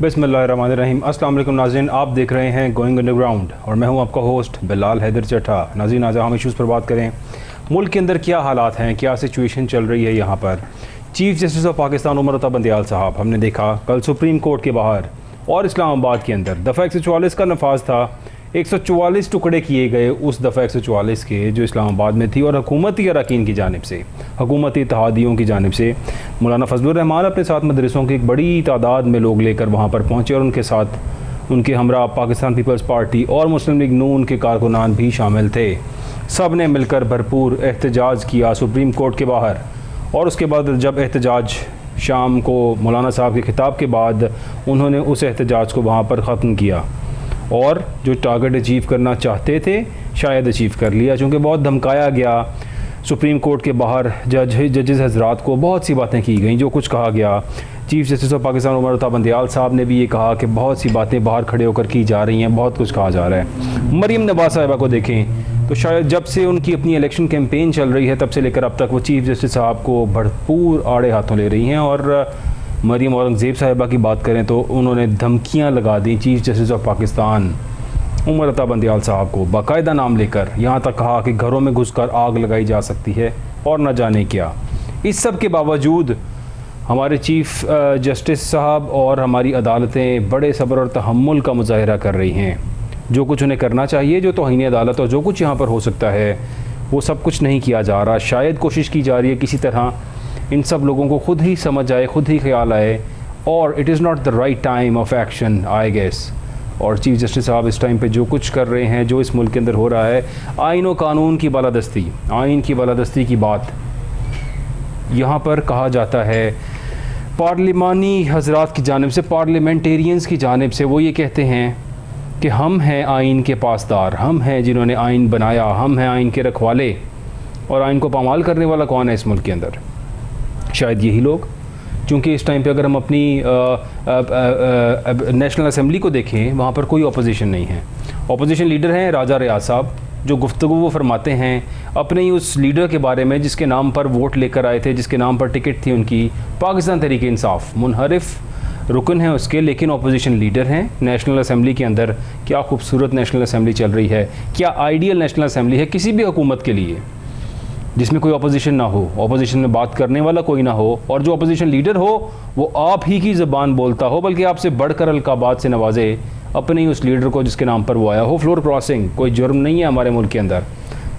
बिस्मिल्लाहिर्रहमानिर्रहीम। अस्सलाम वालेकुम नाज़रीन, आप देख रहे हैं गोइंग अंडरग्राउंड और मैं हूं आपका होस्ट बिलाल हैदर चट्टा। नाज़रीन, आज हम इश्यूज़ पर बात करें। मुल्क के अंदर क्या हालात हैं, क्या सिचुएशन चल रही है। यहाँ पर chief justice of Pakistan Umar Ata Bandial साहब, हमने देखा कल सुप्रीम कोर्ट के बाहर और इस्लामाबाद के अंदर दफ़ा 144 का नफाज था। 144 टुकड़े किए गए उस दफ़ा 144 के जो इस्लामाबाद में थी और हुकूमती अरकान की जानिब से, हुकूमती इत्तेहादियों की जानिब से मौलाना फजलुर रहमान अपने साथ मदरसों की एक बड़ी तादाद में लोग लेकर वहाँ पर पहुँचे और उनके साथ उनके हमरा पाकिस्तान पीपल्स पार्टी और मुस्लिम लीग नून के कारकुनान भी शामिल थे। सब ने मिलकर भरपूर एहतजाज किया सुप्रीम कोर्ट के बाहर। और उसके बाद जब एहतजाज शाम को मौलाना साहब के खिताब के बाद उन्होंने उस एहतजाज को वहाँ पर ख़त्म किया और जो टारगेट अचीव करना चाहते थे शायद अचीव कर लिया, चूँकि बहुत धमकाया गया। सुप्रीम कोर्ट के बाहर जजेस हजरात को बहुत सी बातें की गई, जो कुछ कहा गया। Chief justice of Pakistan Umar Ata Bandial साहब ने भी ये कहा कि बहुत सी बातें बाहर खड़े होकर की जा रही हैं, बहुत कुछ कहा जा रहा है। मरीम नवाज़ साहिबा को देखें तो शायद जब से उनकी अपनी इलेक्शन कैंपेन चल रही है तब से लेकर अब तक वो चीफ़ जस्टिस साहब को भरपूर आड़े हाथों ले रही हैं। और मरीम औरंगज़ेब साहिबा की बात करें तो उन्होंने धमकियाँ लगा दी chief justice of Pakistan Umar Ata Bandial साहब को, बाकायदा नाम लेकर यहाँ तक कहा कि घरों में घुसकर आग लगाई जा सकती है और न जाने क्या। इस सब के बावजूद हमारे चीफ़ जस्टिस साहब और हमारी अदालतें बड़े सब्र और तहम्मुल का मुजाहिरा कर रही हैं। जो कुछ उन्हें करना चाहिए, जो तौहीन अदालत और जो कुछ यहाँ पर हो सकता है, वो सब कुछ नहीं किया जा रहा। शायद कोशिश की जा रही है किसी तरह इन सब लोगों को खुद ही समझ आए, खुद ही ख्याल आए, और it is not the right time of action I guess. और चीफ़ जस्टिस साहब इस टाइम पे जो कुछ कर रहे हैं, जो इस मुल्क के अंदर हो रहा है, आइन और कानून की बालादस्ती, आइन की बालादस्ती की बात यहाँ पर कहा जाता है पार्लिमानी हजरात की जानिब से, पार्लियामेंटेरियंस की जानिब से। वो ये कहते हैं कि हम हैं आइन के पासदार, हम हैं जिन्होंने आइन बनाया, हम हैं आइन के रखवाले। और आइन को पामाल करने वाला कौन है इस मुल्क के अंदर? शायद यही लोग। क्योंकि इस टाइम पे अगर हम अपनी नेशनल असम्बली को देखें, वहाँ पर कोई अपोजिशन नहीं है। अपोजिशन लीडर हैं राजा रियाज साहब, जो गुफ्तगू वो फरमाते हैं अपने ही उस लीडर के बारे में जिसके नाम पर वोट लेकर आए थे, जिसके नाम पर टिकट थी उनकी, पाकिस्तान तहरीक इंसाफ, मुनहरिफ रुकन है उसके, लेकिन अपोजिशन लीडर हैं नेशनल असम्बली के अंदर। क्या खूबसूरत नेशनल असम्बली चल रही है, क्या आइडियल नेशनल असम्बली है किसी भी हुकूमत के लिए, जिसमें कोई अपोजिशन ना हो, अपोजिशन में बात करने वाला कोई ना हो, और जो अपोजिशन लीडर हो वो आप ही की ज़बान बोलता हो, बल्कि आपसे बढ़कर अलकाबात से नवाजे अपने ही उस लीडर को जिसके नाम पर वो आया हो। फ्लोर क्रॉसिंग कोई जुर्म नहीं है हमारे मुल्क के अंदर।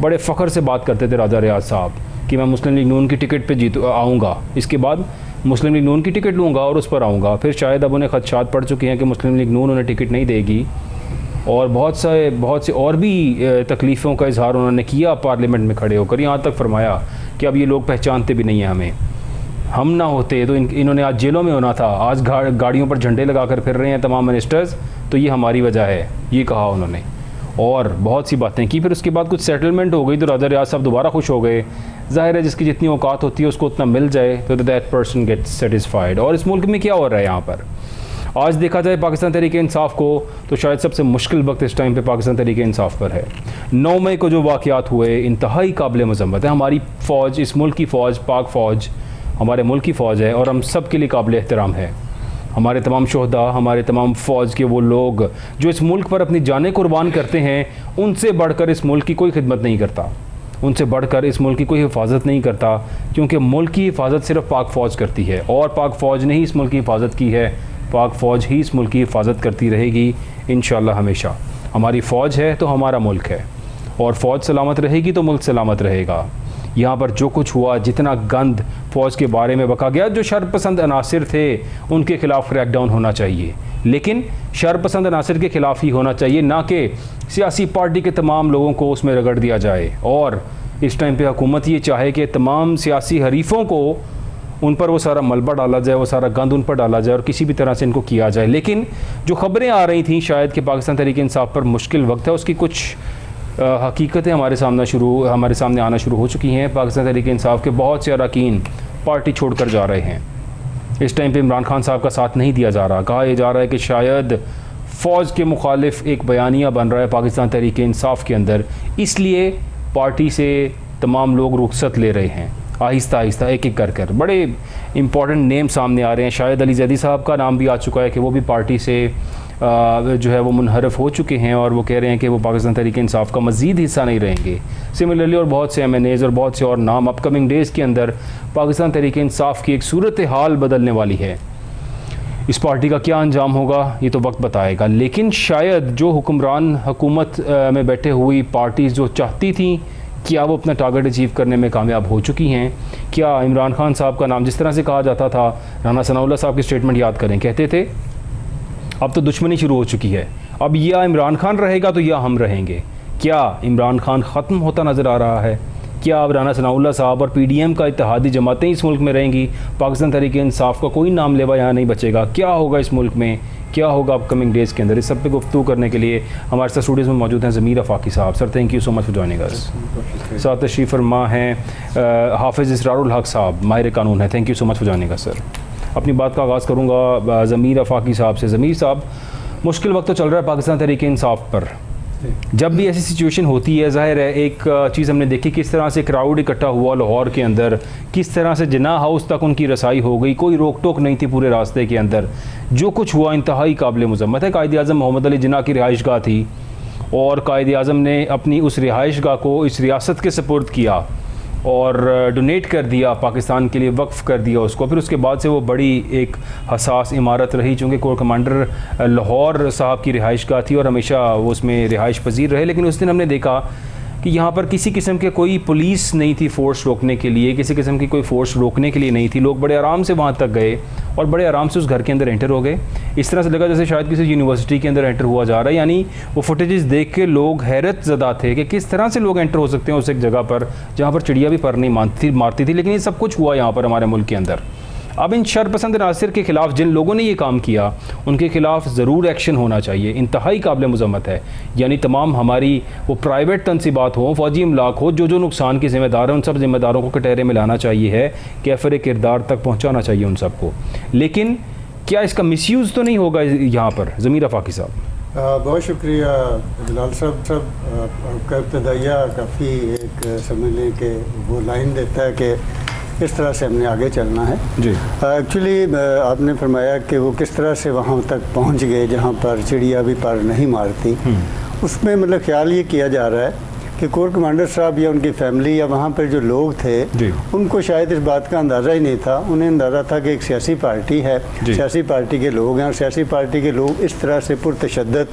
बड़े फ़ख्र से बात करते थे राजा रियाज साहब कि मैं मुस्लिम लीग नून की टिकट पर आऊँगा, इसके बाद मुस्लिम लीग नून की टिकट लूँगा और उस पर आऊँगा। फिर शायद अब उन्हें खदशात पड़ चुके हैं कि मुस्लिम लीग नून उन्हें टिकट नहीं देगी, और बहुत से और भी तकलीफ़ों का इजहार उन्होंने किया पार्लियामेंट में खड़े होकर। यहाँ तक फरमाया कि अब ये लोग पहचानते भी नहीं हैं हमें, हम ना होते तो इन्होंने आज जेलों में होना था। आज गाड़ियों पर झंडे लगाकर फिर रहे हैं तमाम मिनिस्टर्स, तो ये हमारी वजह है, ये कहा उन्होंने। और बहुत सी बातें की। फिर उसके बाद कुछ सेटलमेंट हो गई तो राजा रियाज साहब दोबारा खुश हो गए। ज़ाहिर है जिसकी जितनी औकात होती है उसको उतना मिल जाए तो दैट पर्सन गेट्स सेटिस्फाइड। और इस मुल्क में क्या हो रहा है यहाँ पर, आज देखा जाए पाकिस्तान तहरीक इंसाफ को, तो शायद सबसे मुश्किल वक्त इस टाइम पे पाकिस्तान तहरीक इंसाफ पर है। 9 मई को जो वाक़यात हुए इंतहाई काबिल मज़म्मत है। हमारी फ़ौज, इस मुल्क की फ़ौज, पाक फ़ौज हमारे मुल्क की फ़ौज है और हम सब के लिए काबिल एहतराम है। हमारे तमाम शोहदा, हमारे तमाम फ़ौज के वो लोग जो इस मुल्क पर अपनी जानें कुर्बान करते हैं, उनसे बढ़कर इस मुल्क की कोई खिदमत नहीं करता, उनसे बढ़कर इस मुल्क की कोई हिफाजत नहीं करता। क्योंकि मुल्क की हिफाजत सिर्फ पाक फ़ौज करती है, और पाक फ़ौज ने ही इस मुल्क की हिफाजत की है, पाक फ़ौज ही इस मुल्क की हिफाजत करती रहेगी इंशाअल्लाह हमेशा। हमारी फ़ौज है तो हमारा मुल्क है, और फ़ौज सलामत रहेगी तो मुल्क सलामत रहेगा। यहाँ पर जो कुछ हुआ, जितना गंद फ़ौज के बारे में बका गया, जो शरपसंद अनासिर थे उनके ख़िलाफ़ क्रैकडाउन होना चाहिए, लेकिन शरपसंद अनासिर के ख़िलाफ़ ही होना चाहिए, ना कि सियासी पार्टी के तमाम लोगों को उसमें रगड़ दिया जाए। और इस टाइम पे हुकूमत ये चाहे कि तमाम सियासी हरीफ़ों को उन पर वो सारा मलबा डाला जाए, वो सारा गंद उन पर डाला जाए और किसी भी तरह से इनको किया जाए। लेकिन जो ख़बरें आ रही थी शायद कि पाकिस्तान तहरीक इंसाफ पर मुश्किल वक्त है, उसकी कुछ हकीकतें हमारे सामने आना शुरू हो चुकी हैं। पाकिस्तान तहरीक इंसाफ के बहुत से अरकान पार्टी छोड़कर जा रहे हैं। इस टाइम पे इमरान खान साहब का साथ नहीं दिया जा रहा। कहा यह जा रहा है कि शायद फ़ौज के मुखालिफ एक बयानिया बन रहा है पाकिस्तान तहरीक इंसाफ के अंदर, इसलिए पार्टी से तमाम लोग रुखसत ले रहे हैं। आहिस्ता आहिस्ता एक एक कर बड़े इंपॉर्टेंट नेम सामने आ रहे हैं। शाहिद अली जैदी साहब का नाम भी आ चुका है कि वो भी पार्टी से जो है वो मुनहरफ हो चुके हैं और वो कह रहे हैं कि वो पाकिस्तान तहरीक इंसाफ का मज़ीद हिस्सा नहीं रहेंगे। सिमिलरली और बहुत से MNAs और बहुत से और नाम अपकमिंग डेज़ के अंदर पाकिस्तान तहरीक इंसाफ की एक सूरत हाल बदलने वाली है। इस पार्टी का क्या अंजाम होगा ये तो वक्त बताएगा, लेकिन शायद जो हुक्मरान हुकूमत में बैठे हुई पार्टीज़ जो चाहती थी, क्या वो अपना टारगेट अचीव करने में कामयाब हो चुकी हैं? क्या इमरान खान साहब का नाम जिस तरह से कहा जाता था, राना सनाउल्लाह साहब की स्टेटमेंट याद करें, कहते थे अब तो दुश्मनी शुरू हो चुकी है, अब या इमरान खान रहेगा तो या हम रहेंगे। क्या इमरान खान ख़त्म होता नज़र आ रहा है? क्या अब राना सनाउल्लाह साहब और PDM का इत्तेहादी जमातें इस मुल्क में रहेंगी? पाकिस्तान तहरीक इंसाफ का कोई नाम लेवा यहाँ नहीं बचेगा? क्या होगा इस मुल्क में, क्या होगा अपकमिंग डेज़ के अंदर? इस सब पे गुफ्तगू करने के लिए हमारे साथ स्टूडियोज़ में मौजूद हैं ज़मीर अफाकी साहब। Sir thank you so much for joining us. साथ तशरीफ़ फरमा हैं हाफिज़ इसरारुल हक साहब, माहिर कानून है। Thank you so much for joining us sir. अपनी बात का आगाज़ करूँगा ज़मीर अफाकी साहब से। ज़मीर साहब, मुश्किल वक्त तो चल रहा है पाकिस्तान तहरीक इंसाफ पर। जब भी ऐसी सिचुएशन होती है, ज़ाहिर है एक चीज़ हमने देखी किस तरह से क्राउड इकट्ठा हुआ लाहौर के अंदर, किस तरह से जिन्ना हाउस तक उनकी रसाई हो गई, कोई रोक टोक नहीं थी पूरे रास्ते के अंदर। जो कुछ हुआ इंतहाई काबिल मज़म्मत है। कायद आज़म मोहम्मद अली जिन्ना की रिहाइश गाह थी और कायद आज़म ने अपनी उस रिहाइश गाह को इस रियासत के सपुर्द किया और डोनेट कर दिया, पाकिस्तान के लिए वक्फ़ कर दिया उसको। फिर उसके बाद से वो बड़ी एक हसास इमारत रही, चूँकि कोर कमांडर लाहौर साहब की रिहाइश गाह थी और हमेशा वो उसमें रिहाइश पजीर रहे। लेकिन उस दिन हमने देखा कि यहाँ पर किसी किस्म के कोई पुलिस नहीं थी फोर्स रोकने के लिए, किसी किस्म की कोई फोर्स रोकने के लिए नहीं थी। लोग बड़े आराम से वहाँ तक गए और बड़े आराम से उस घर के अंदर एंटर हो गए। इस तरह से लगा जैसे शायद किसी यूनिवर्सिटी के अंदर एंटर हुआ जा रहा है। यानी वो फुटेजेस देख के लोग हैरत ज़दा थे कि किस तरह से लोग एंटर हो सकते हैं उस एक जगह पर जहाँ पर चिड़िया भी पर नहीं मारती थी। लेकिन ये सब कुछ हुआ यहाँ पर हमारे मुल्क के अंदर। अब इन शरपसंद नासिर के ख़िलाफ़ जिन लोगों ने ये काम किया उनके ख़िलाफ़ ज़रूर एक्शन होना चाहिए, इंतहाई काबिल मज़म्मत है। यानी तमाम हमारी वो प्राइवेट तनसीबात हों, फ़ौजी इमलाक हो, जो जो नुकसान के ज़िम्मेदार हैं उन सब ज़िम्मेदारों को कटहरे में लाना चाहिए है, कैफ़र किरदार तक पहुँचाना चाहिए उन सबको। लेकिन क्या इसका मिसयूज़ तो नहीं होगा यहाँ पर? ज़मीर अफाकी साहब। बहुत शुक्रिया जलाल साहब। आपका इब्तदाइया काफ़ी एक समझ लें कि वो लाइन देता है कि किस तरह से हमने आगे चलना है जी। एक्चुअली आपने फरमाया कि वो किस तरह से वहाँ तक पहुँच गए जहाँ पर चिड़िया भी पर नहीं मारती। उसमें मतलब ख्याल ये किया जा रहा है कि कोर कमांडर साहब या उनकी फैमिली या वहाँ पर जो लोग थे उनको शायद इस बात का अंदाज़ा ही नहीं था। उन्हें अंदाज़ा था कि एक सियासी पार्टी है, सियासी पार्टी के लोग हैं और सियासी पार्टी के लोग इस तरह से पुरतशद्दद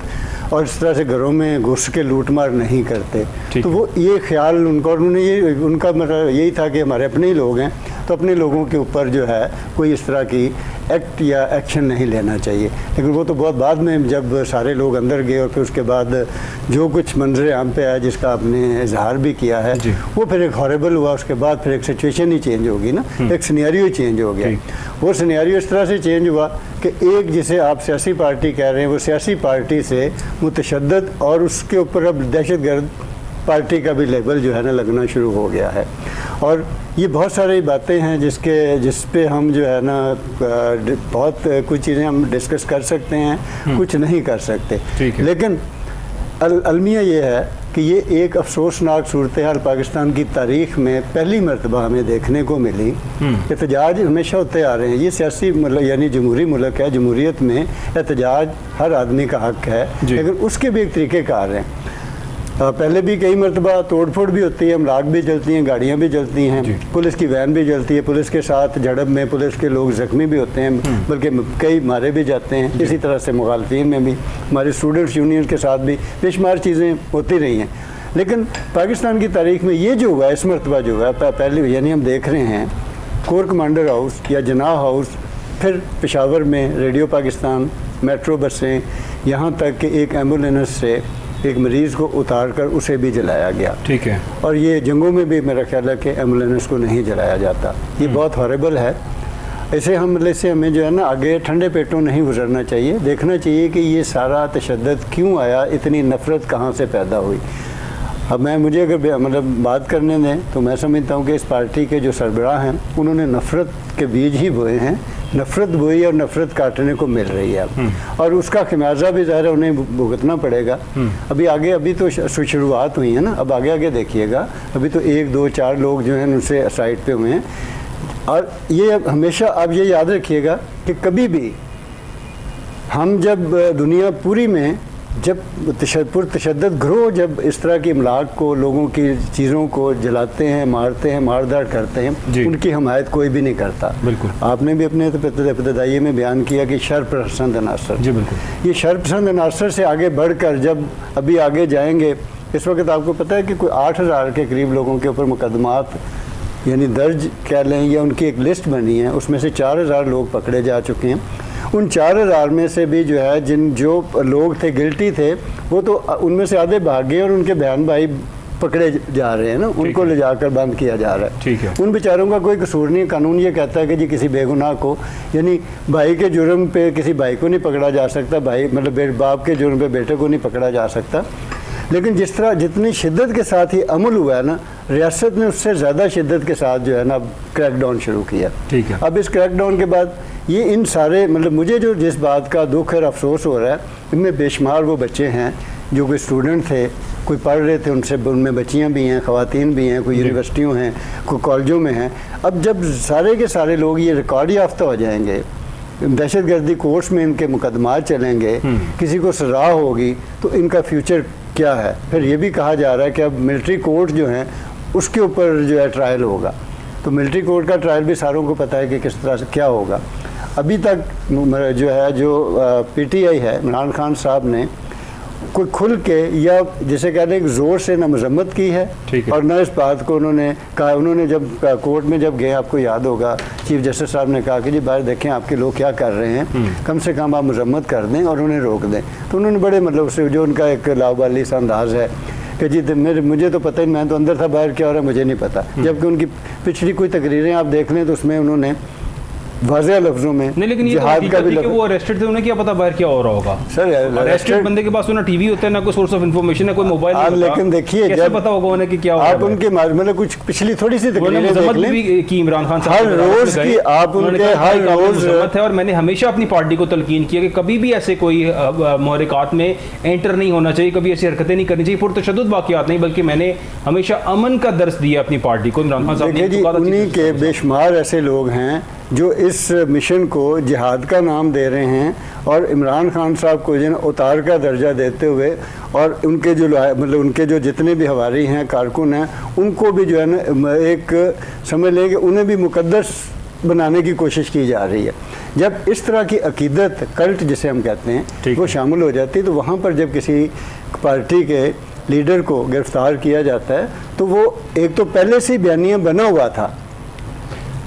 और इस तरह से घरों में घुस के लूट मार नहीं करते। तो वो ये ख्याल उनका, और उन्होंने ये उनका मतलब यही था कि हमारे अपने ही लोग हैं तो अपने लोगों के ऊपर जो है कोई इस तरह की एक्ट या एक्शन नहीं लेना चाहिए। लेकिन वो तो बहुत बाद में जब सारे लोग अंदर गए और फिर उसके बाद जो कुछ मंजर आम पे आया जिसका आपने इजहार भी किया है वो फिर एक हॉरेबल हुआ। उसके बाद फिर एक सिचुएशन ही चेंज होगी ना, एक सिनेरियो ही चेंज हो गया। वो सिनेरियो इस तरह से चेंज हुआ कि एक जिसे आप सियासी पार्टी कह रहे हैं वो सियासी पार्टी से मुतशद्दद और उसके ऊपर अब दहशतगर्द पार्टी का भी लेबल जो है ना लगना शुरू हो गया है। और ये बहुत सारी बातें हैं जिस पे हम जो है ना बहुत कुछ चीज़ें हम डिस्कस कर सकते हैं, कुछ नहीं कर सकते। लेकिन अलमिया ये है कि ये एक अफसोसनाक सूरत हाल पाकिस्तान की तारीख में पहली मरतबा हमें देखने को मिली। एहतजाज हमेशा होते आ रहे हैं, ये सियासी मतलब यानी जमहूरी मुल्क है, जमहूरियत में एहतजाज हर आदमी का हक है, लेकिन उसके भी एक तरीक़ेकार हैं। पहले भी कई मरतबा तोड़ फोड़ भी होती है, अमलाक भी जलती हैं, गाड़ियाँ भी जलती हैं, पुलिस की वैन भी जलती है, पुलिस के साथ झड़प में पुलिस के लोग ज़ख्मी भी होते हैं, बल्कि कई मारे भी जाते हैं। इसी तरह से मुखालफिन में भी हमारे स्टूडेंट्स यूनियन के साथ भी बेशुमार चीज़ें होती रही हैं। लेकिन पाकिस्तान की तारीख में ये जो हुआ है इस मरतबा जो है पहले यानी हम देख रहे हैं कोर कमांडर हाउस या जनाह हाउस, फिर पेशावर में रेडियो पाकिस्तान, मेट्रो बसें, यहाँ तक कि एक एम्बुलेंस से एक मरीज़ को उतार कर उसे भी जलाया गया। ठीक है। और ये जंगों में भी मेरा ख्याल है कि एम्बुलेंस को नहीं जलाया जाता। ये बहुत हॉरेबल है। ऐसे हमें जो है ना आगे ठंडे पेटों नहीं गुजरना चाहिए, देखना चाहिए कि ये सारा तशद्दुद क्यों आया, इतनी नफ़रत कहाँ से पैदा हुई। अब मुझे अगर मतलब बात करने दें तो मैं समझता हूँ कि इस पार्टी के जो सरबराह हैं उन्होंने नफ़रत के बीज ही बोए हैं, नफ़रत बोई और नफ़रत काटने को मिल रही है अब, और उसका खमियाजा भी ज़ाहिर उन्हें भुगतना पड़ेगा। अभी आगे, अभी तो शुरुआत हुई है ना, अब आगे आगे देखिएगा, अभी तो 1 2 4 लोग जो हैं उनसे साइड पे हुए हैं। और ये हमेशा आप ये याद रखिएगा कि कभी भी हम जब दुनिया पूरी में जब तशद्दुद ग्रोह जब इस तरह की इमलाक को, लोगों की चीज़ों को जलाते हैं, मारते हैं, मारदार करते हैं, उनकी हमायत कोई भी नहीं करता। बिल्कुल, आपने भी अपने इब्तदाई में बयान किया कि शरपसंद अनासर, जी बिल्कुल, ये शरपसंद अनासर से आगे बढ़कर जब अभी आगे जाएंगे, इस वक्त आपको पता है कि कोई 8000 के करीब लोगों के ऊपर मुकदमात यानी दर्ज कह लें या उनकी एक लिस्ट बनी है, उसमें से 4000 लोग पकड़े जा चुके हैं। उन 4000 में से भी जो है जो लोग थे गिल्टी थे, वो तो उनमें से आधे भाग गए और उनके बहन भाई पकड़े जा रहे हैं ना, उनको ले जाकर बंद किया जा रहा है। ठीक है, उन बेचारों का कोई कसूर नहीं। कानून ये कहता है कि जी किसी बेगुनाह को, यानी भाई के जुर्म पे किसी भाई को नहीं पकड़ा जा सकता, भाई मतलब बाप के जुर्म पे बेटे को नहीं पकड़ा जा सकता। लेकिन जिस तरह जितनी शिद्दत के साथ ही अमल हुआ है ना, रियासत ने उससे ज़्यादा शिद्दत के साथ जो है ना क्रैकडाउन शुरू किया। ठीक है, अब इस क्रैकडाउन के बाद ये इन सारे मतलब मुझे जो जिस बात का दुख और अफसोस हो रहा है, इनमें बेशुमार वो बच्चे हैं जो कोई स्टूडेंट थे, कोई पढ़ रहे थे, उनमें बच्चियां भी हैं, ख़वातीन भी हैं, कोई यूनिवर्सिटियों हैं, कोई कॉलेजों में हैं। अब जब सारे के सारे लोग ये रिकॉर्ड याफ्ता हो जाएंगे, दहशतगर्दी कोर्ट्स में इनके मुकदमात चलेंगे, किसी को सज़ा होगी, तो इनका फ्यूचर क्या है? फिर ये भी कहा जा रहा है कि अब मिलिट्री कोर्ट जो हैं उसके ऊपर जो है ट्रायल होगा। तो मिलिट्री कोर्ट का ट्रायल भी सारों को पता है कि किस तरह से क्या होगा। अभी तक जो है जो पीटीआई है, इमरान खान साहब ने कोई खुल के या जिसे कहते हैं ज़ोर से ना मजम्मत की है और न इस बात को उन्होंने कहा। उन्होंने जब कोर्ट में जब गए, आपको याद होगा, चीफ जस्टिस साहब ने कहा कि जी बाहर देखें आपके लोग क्या कर रहे हैं, कम से कम आप मजम्मत कर दें और उन्हें रोक दें। तो उन्होंने बड़े मतलब उससे जो उनका एक लावाली सा अंदाज़ है कि जी मुझे तो पता ही, मैं तो अंदर था, बाहर क्या हो रहा है मुझे नहीं पता। जबकि उनकी पिछली कोई तकरीरें आप देख लें तो उसमें उन्होंने वाज़ेह लफ्ज़ों में नहीं, लेकिन ये जिहाद का भी वो अरेस्टेड थे, उन्हें क्या पता बाहर क्या हो रहा होगा। सर अरेस्टेड बंदे के पास ना टीवी होता है, ना कोई सोर्स ऑफ इंफॉर्मेशन है, कोई मोबाइल नहीं होता। लेकिन देखिए जब पता होगा उन्हें कि क्या हो रहा है। आप उनके मतलब कुछ पिछली थोड़ी सी तकरीरें देख लें कि इमरान खान साहब हर रोज की आप उनके हर रोज है। और मैंने हमेशा अपनी पार्टी को तलकीन किया कि कभी भी ऐसे कोई मुहर्रिकात में एंटर नहीं होना चाहिए, कभी ऐसी हरकतें नहीं करनी चाहिए, पुरतशद्दुद वाक़ियात नहीं, बल्कि मैंने हमेशा अमन का दर्स दिया अपनी पार्टी को। इमरान खान साहब ने उन्हीं के बेशुमार ऐसे लोग हैं जो इस मिशन को जिहाद का नाम दे रहे हैं और इमरान खान साहब को जो उतार का दर्जा देते हुए और उनके जो मतलब उनके जो जितने भी हवारी हैं, कारकुन हैं, उनको भी जो है ना एक समझ लें कि उन्हें भी मुकद्दस बनाने की कोशिश की जा रही है। जब इस तरह की अकीदत, कल्ट जिसे हम कहते हैं, वो शामिल हो जाती है, तो वहाँ पर जब किसी पार्टी के लीडर को गिरफ्तार किया जाता है तो वो एक तो पहले से ही बयानिया बना हुआ था।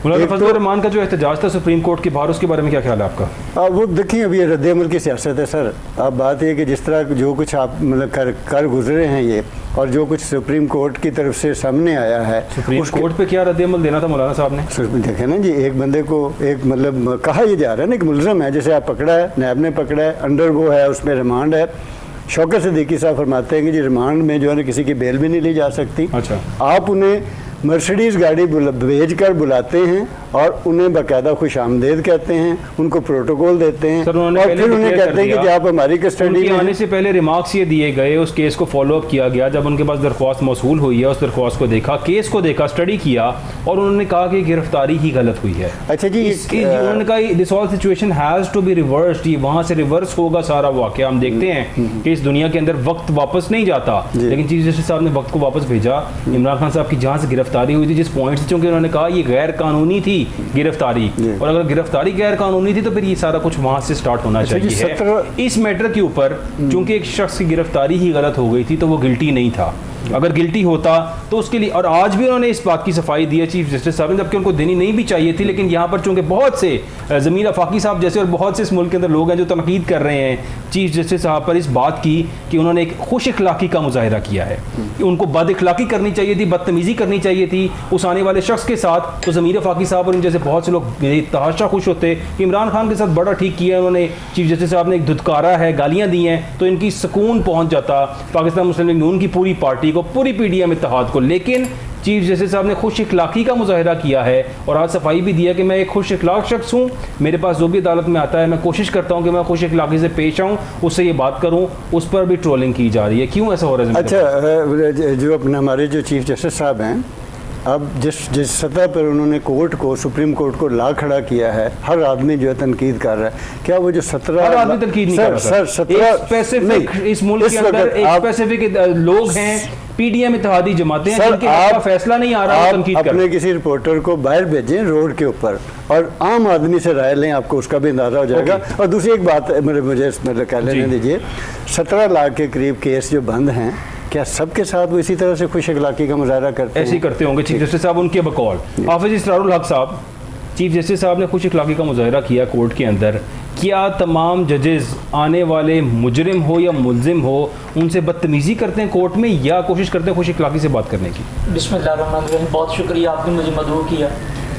फजलुर रहमान का जो एहतजाज था सुप्रीम कोर्ट के बाहर, उसके बारे में क्या ख्याल है आपका? वो देखिए, अब ये रद्द-ए-अमल की सियासत है सर। अब बात ये कि जिस तरह जो कुछ आप मतलब कर गुजरे हैं ये, और जो कुछ सुप्रीम कोर्ट की तरफ से सामने आया है, सुप्रीम कोर्ट पे क्या रद्द-ए-अमल देना था मौलाना साहब ने? देखे ना जी, एक बंदे को एक मतलब कहा यह जा रहा है ना कि मुलज़म है, जैसे आप पकड़ा है, नैब ने पकड़ा है, अंडरगो है, उसमें रिमांड है। शौकत सिद्दीकी साहब फरमाते हैं कि जी रिमांड में जो है ना किसी की बेल भी नहीं ली जा सकती। अच्छा, आप उन्हें मर्सिडीज़ गाड़ी भेज कर बुलाते हैं और उन्हें बाकायदा खुश आमदेद कहते हैं, उनको प्रोटोकॉल देते हैं और फिर उन्हें कहते हैं कि आप हमारी कस्टडी में। आने से पहले रिमार्क्स ये दिए गए, उस केस को फॉलो अप किया गया। जब उनके पास दरख्वास्त मौसूल हुई है, उस दरख्वास्त को देखा, केस को देखा, स्टडी किया और उन्होंने कहा कि गिरफ्तारी ही गलत हुई है। अच्छा जी, उन्होंने कहा this all situation has to be reversed, ये वहाँ से रिवर्स होगा सारा वाक़या। हम देखते हैं कि इस दुनिया के अंदर वक्त वापस नहीं जाता, लेकिन चीफ जस्टिस साहब ने वक्त को वापस भेजा। इमरान खान साहब की जहाँ से गिरफ्तारी हुई थी, जिस पॉइंट से, चूंकि उन्होंने कहा ये गैर कानूनी थी गिरफ्तारी, और अगर गिरफ्तारी गैर कानूनी थी तो फिर ये सारा कुछ वहां से स्टार्ट होना चाहिए है। इस मैटर के ऊपर चूंकि एक शख्स की गिरफ्तारी ही गलत हो गई थी तो वो गिल्टी नहीं था। अगर गिल्टी होता तो उसके लिए, और आज भी उन्होंने इस बात की सफाई दी है चीफ जस्टिस साहब ने, जबकि उनको देनी नहीं भी चाहिए थी। लेकिन यहाँ पर चूंकि बहुत से ज़मीर आफाकी साहब जैसे और बहुत से इस मुल्क के अंदर लोग हैं जो तनकीद कर रहे हैं चीफ जस्टिस साहब पर इस बात की कि उन्होंने एक खुश इखलाकी का मुजाहिरा किया है, कि उनको बद इखलाकी करनी चाहिए थी, बदतमीज़ी करनी चाहिए थी उस आने वाले शख्स के साथ। तो ज़मीर आफाकी साहब और इन जैसे बहुत से लोग तहाशा खुश होते कि इमरान खान के साथ बड़ा ठीक किया उन्होंने, चीफ जस्टिस साहब ने एक धुतकारा है, गालियाँ दी हैं, तो इनकी सुकून पहुँच जाता। पाकिस्तान मुस्लिम लीग नून की पूरी पार्टी को, पूरी पीडीएम इत्तेहाद को। लेकिन चीफ जस्टिस साहब ने खुश इखलाकी का मुजाहिरा किया है और आज सफाई भी दिया कि मैं एक खुश इखलाक शख्स हूँ, मेरे पास जो भी अदालत में आता है मैं कोशिश करता हूँ कि मैं खुश इखलाकी से पेश आऊँ, उससे ये बात करूँ। उस पर भी ट्रोलिंग की जा रही है, क्यों ऐसा हो रहा है? अच्छा, जो अपने हमारे जो चीफ जस्टिस साहब हैं, अब जिस सतह पर उन्होंने कोर्ट को, सुप्रीम कोर्ट को ला खड़ा किया है, हर आदमी जो है तनकीद कर रहा है। क्या वो जो 17 हर आदमी तनकीद नहीं कर रहा सर, 17 स्पेसिफिक इस मुल्क के अंदर एक स्पेसिफिक लोग हैं, पीडीएम इत्तेहादी जमातें हैं जिनके आपका फैसला नहीं आ रहा, तनकीद कर। अपने किसी रिपोर्टर को बाहर भेजें रोड के ऊपर और आम आदमी से राय लें, आपको उसका भी अंदाजा हो जाएगा। और दूसरी एक बात मुझे कह लेने दीजिए, 17 लाख के करीब केस जो बंद हैं, क्या सबके साथ वो इसी तरह से खुश इखलाकी का मुजाहरा करते हैं? ऐसे ही करते होंगे चीफ जस्टिस साहब उनके बकौल। हाफिज इसरारुल हक साहब, चीफ जस्टिस साहब ने खुश इखलाकी का मुजाहरा किया कोर्ट के अंदर। क्या तमाम जजेस आने वाले मुजरिम हो या मुलजिम हो उनसे बदतमीज़ी करते हैं कोर्ट में, या कोशिश करते हैं खुश इखलाकी से बात करने की? बिस्मिल्लाहिर्रहमानिर्रहीम, बहुत शुक्रिया, आपने मुझे मदऊ किया।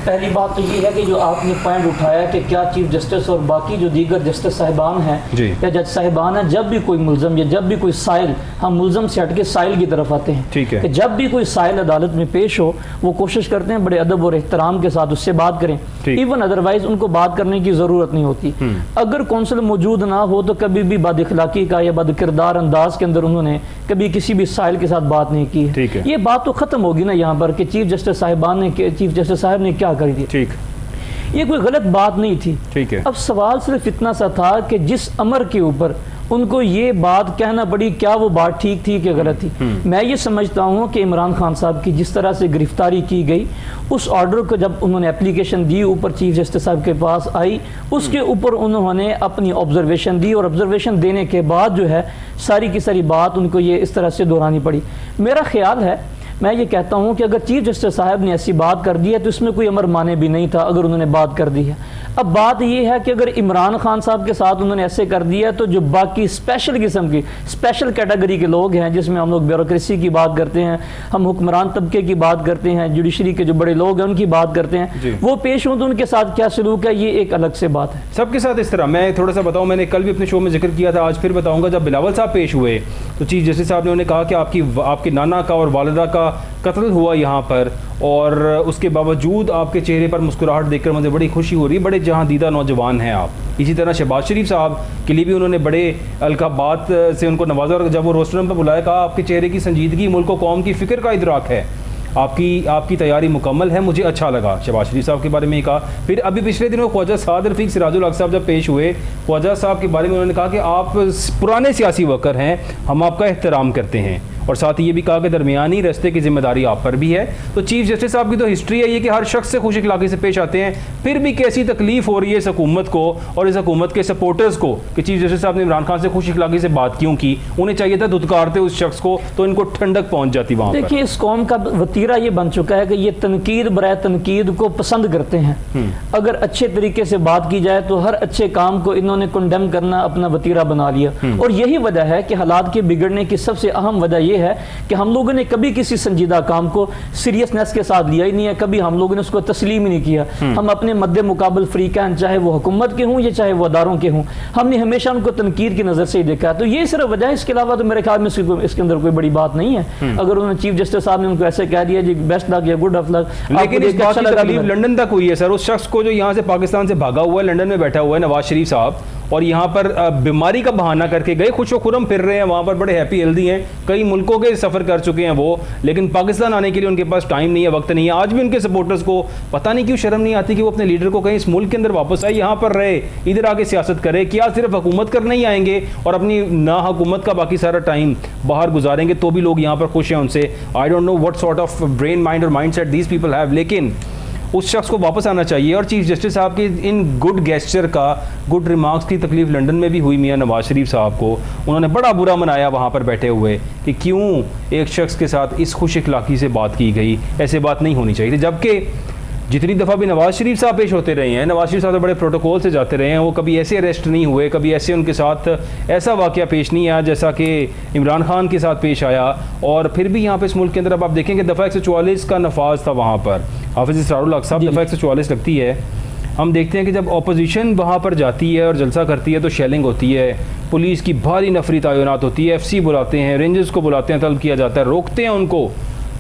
पहली बात तो ये है कि जो आपने पॉइंट उठाया कि क्या चीफ जस्टिस और बाकी जो दीगर जस्टिस साहिबान हैं या जज साहिबान हैं, जब भी कोई मुलजम या जब भी कोई साइल, हम मुलजम से हट के साइल की तरफ आते हैं, ठीक है, कि जब भी कोई साइल अदालत में पेश हो वो कोशिश करते हैं बड़े अदब और एहतराम के साथ उससे बात करें, इवन अदरवाइज उनको बात करने की ज़रूरत नहीं होती। अगर कौंसल मौजूद ना हो तो कभी भी बद इखलाकी का या बद किरदार अंदाज के अंदर उन्होंने कभी किसी भी साइल के साथ बात नहीं की है। ये बात तो ख़त्म होगी ना यहाँ पर कि चीफ जस्टिस साहिबान ने, चीफ जस्टिस साहब ने क्या कर दिया। ठीक, ये कोई गलत बात नहीं थी। ठीक है, अब सवाल सिर्फ इतना सा था कि जिस अमर के ऊपर उनको ये बात कहना पड़ी, क्या वो बात ठीक थी कि गलत थी? मैं ये समझता हूँ कि इमरान खान साहब की जिस तरह से गिरफ्तारी की गई, उस ऑर्डर को जब उन्होंने एप्लीकेशन दी ऊपर चीफ जस्टिस साहब के पास आई, उसके ऊपर उन्होंने अपनी ऑब्जर्वेशन दी और ऑब्जर्वेशन देने के बाद जो है सारी की सारी बात उनको ये इस तरह से दोहरानी पड़ी। मेरा ख्याल है, मैं ये कहता हूँ कि अगर चीफ जस्टिस साहब ने ऐसी बात कर दी है तो इसमें कोई अमर माने भी नहीं था अगर उन्होंने बात कर दी है। अब बात ये है कि अगर इमरान खान साहब के साथ उन्होंने ऐसे कर दिया तो जो बाकी स्पेशल किस्म की, स्पेशल कैटेगरी के लोग हैं, जिसमें हम लोग ब्यूरोक्रेसी की बात करते हैं, हम हुक्मरान तबके की बात करते हैं, जुडिशरी के जो बड़े लोग हैं उनकी बात करते हैं, वो पेश हों तो उनके साथ क्या सलूक है, ये एक अलग से बात है। सबके साथ इस तरह मैं थोड़ा सा बताऊँ, मैंने कल भी अपने शो में जिक्र किया था, आज फिर बताऊँगा। जब बिलावल साहब पेश हुए तो चीफ जस्टिस साहब ने उन्हें कहा कि आपके नाना का और वालिदा का कत्ल हुआ यहाँ पर, और उसके बावजूद आपके चेहरे पर मुस्कुराहट देखकर मुझे बड़ी खुशी हो रही, बड़े जहाँ दीदा नौजवान हैं आप। इसी तरह शहबाज शरीफ साहब के लिए भी उन्होंने बड़े अलकाबात से उनको नवाजा, और जब वो रोस्टरम पर बुलाया कहा आपके चेहरे की संजीदगी मुल्क व कौम की फ़िक्र का इदराक है, आपकी तैयारी मुकम्मल है, मुझे अच्छा लगा। शहबाज शरीफ साहब के बारे में ही कहा। फिर अभी पिछले दिनों ख्वाजा साद रफ़ीक सिराजुल हक साहब जब पेश हुए, ख्वाजा साहब के बारे में उन्होंने कहा कि आप पुराने सियासी वर्कर हैं, हम आपका एहतराम करते हैं, और साथ ही ये भी कहा कि दरमियानी रास्ते की जिम्मेदारी आप पर भी है। तो चीफ जस्टिस साहब की तो हिस्ट्री है ये कि हर शख्स से खुश इखलाकी से पेश आते हैं। फिर भी कैसी तकलीफ हो रही है इस हुकूमत को और इस हुकूमत के सपोर्टर्स को कि चीफ जस्टिस साहब ने इमरान खान से खुश इखलाकी से बात क्यों की? उन्हें चाहिए था धुतकारते उस शख्स को, तो इनको ठंडक पहुंच जाती वहाँ। देखिए, इस कौम का वतीरा ये बन चुका है कि ये तनकीद बराए तनकीद को पसंद करते हैं। अगर अच्छे तरीके से बात की जाए तो हर अच्छे काम को इन्होंने कंडेम करना अपना वतीरा बना लिया, और यही वजह है कि हालात के बिगड़ने की सबसे अहम वजह यह है कि हम लोगों ने कभी किसी संजीदा काम को सीरियसनेस के साथ लिया ही नहीं है, कभी हम लोगों ने उसको तस्लीम ही नहीं किया। हम अपने मद्दे मुकाबल फ्रीकैन, चाहे वो हुकूमत के हों या चाहे वो अदारों के हों, हमने हमेशा उनको तनकीद की नज़र से ही देखा। तो ये सिर्फ वजह है, इसके अलावा तो मेरे ख्याल में इसके अंदर कोई बड़ी बात नहीं है। अगर उन्होंने चीफ जस्टिस साहब ने उनको ऐसे कह दिया जी बेस्ट लक या गुड ऑफ लक, लेकिन इस बात की तकलीफ लंदन तक हुई है सर। उस शख्स को जो यहाँ से पाकिस्तान से भागा हुआ है, लंदन में बैठा हुआ है नवाज शरीफ साहब, और यहाँ पर बीमारी का बहाना करके गए, खुश व खुरम फिर रहे हैं वहाँ पर, बड़े हैप्पी हेल्दी हैं, कई मुल्कों के सफ़र कर चुके हैं वो, लेकिन पाकिस्तान आने के लिए उनके पास टाइम नहीं है, वक्त नहीं है। आज भी उनके सपोर्टर्स को पता नहीं क्यों शर्म नहीं आती कि वो अपने लीडर को कहीं इस मुल्क के अंदर वापस आए, यहाँ पर रहे, इधर आके सियासत करे। क्या सिर्फ हुकूमत करने ही आएंगे और अपनी ना हुकूमत का बाकी सारा टाइम बाहर गुजारेंगे तो भी लोग यहाँ पर खुश हैं उनसे? I don't know what sort of brain mind और mind set these people have, लेकिन उस शख्स को वापस आना चाहिए। और चीफ जस्टिस साहब की इन गुड गेस्चर का, गुड रिमार्क्स की तकलीफ लंदन में भी हुई मियां नवाज शरीफ साहब को। उन्होंने बड़ा बुरा मनाया वहाँ पर बैठे हुए कि क्यों एक शख्स के साथ इस खुश इखलाकी से बात की गई, ऐसे बात नहीं होनी चाहिए थी। जबकि जितनी दफ़ा भी नवाज शरीफ साहब पेश होते रहे हैं, नवाज शरीफ साहब तो बड़े प्रोटोकॉल से जाते रहे हैं, वो कभी ऐसे अरेस्ट नहीं हुए, कभी ऐसे उनके साथ ऐसा वाक़या पेश नहीं आया जैसा कि इमरान खान के साथ पेश आया। और फिर भी यहाँ पे इस मुल्क के अंदर अब आप देखेंगे दफ़ा 144 का नफाज था वहाँ पर। हाफिज इसरारुल हक साहब, दफ़ा 144 लगती है हम देखते हैं कि जब अपोजिशन वहाँ पर जाती है और जलसा करती है तो शेलिंग होती है, पुलिस की भारी नफरी तैनात होती है, FC बुलाते हैं, रेंजर्स को बुलाते हैं, तलब किया जाता है, रोकते हैं उनको।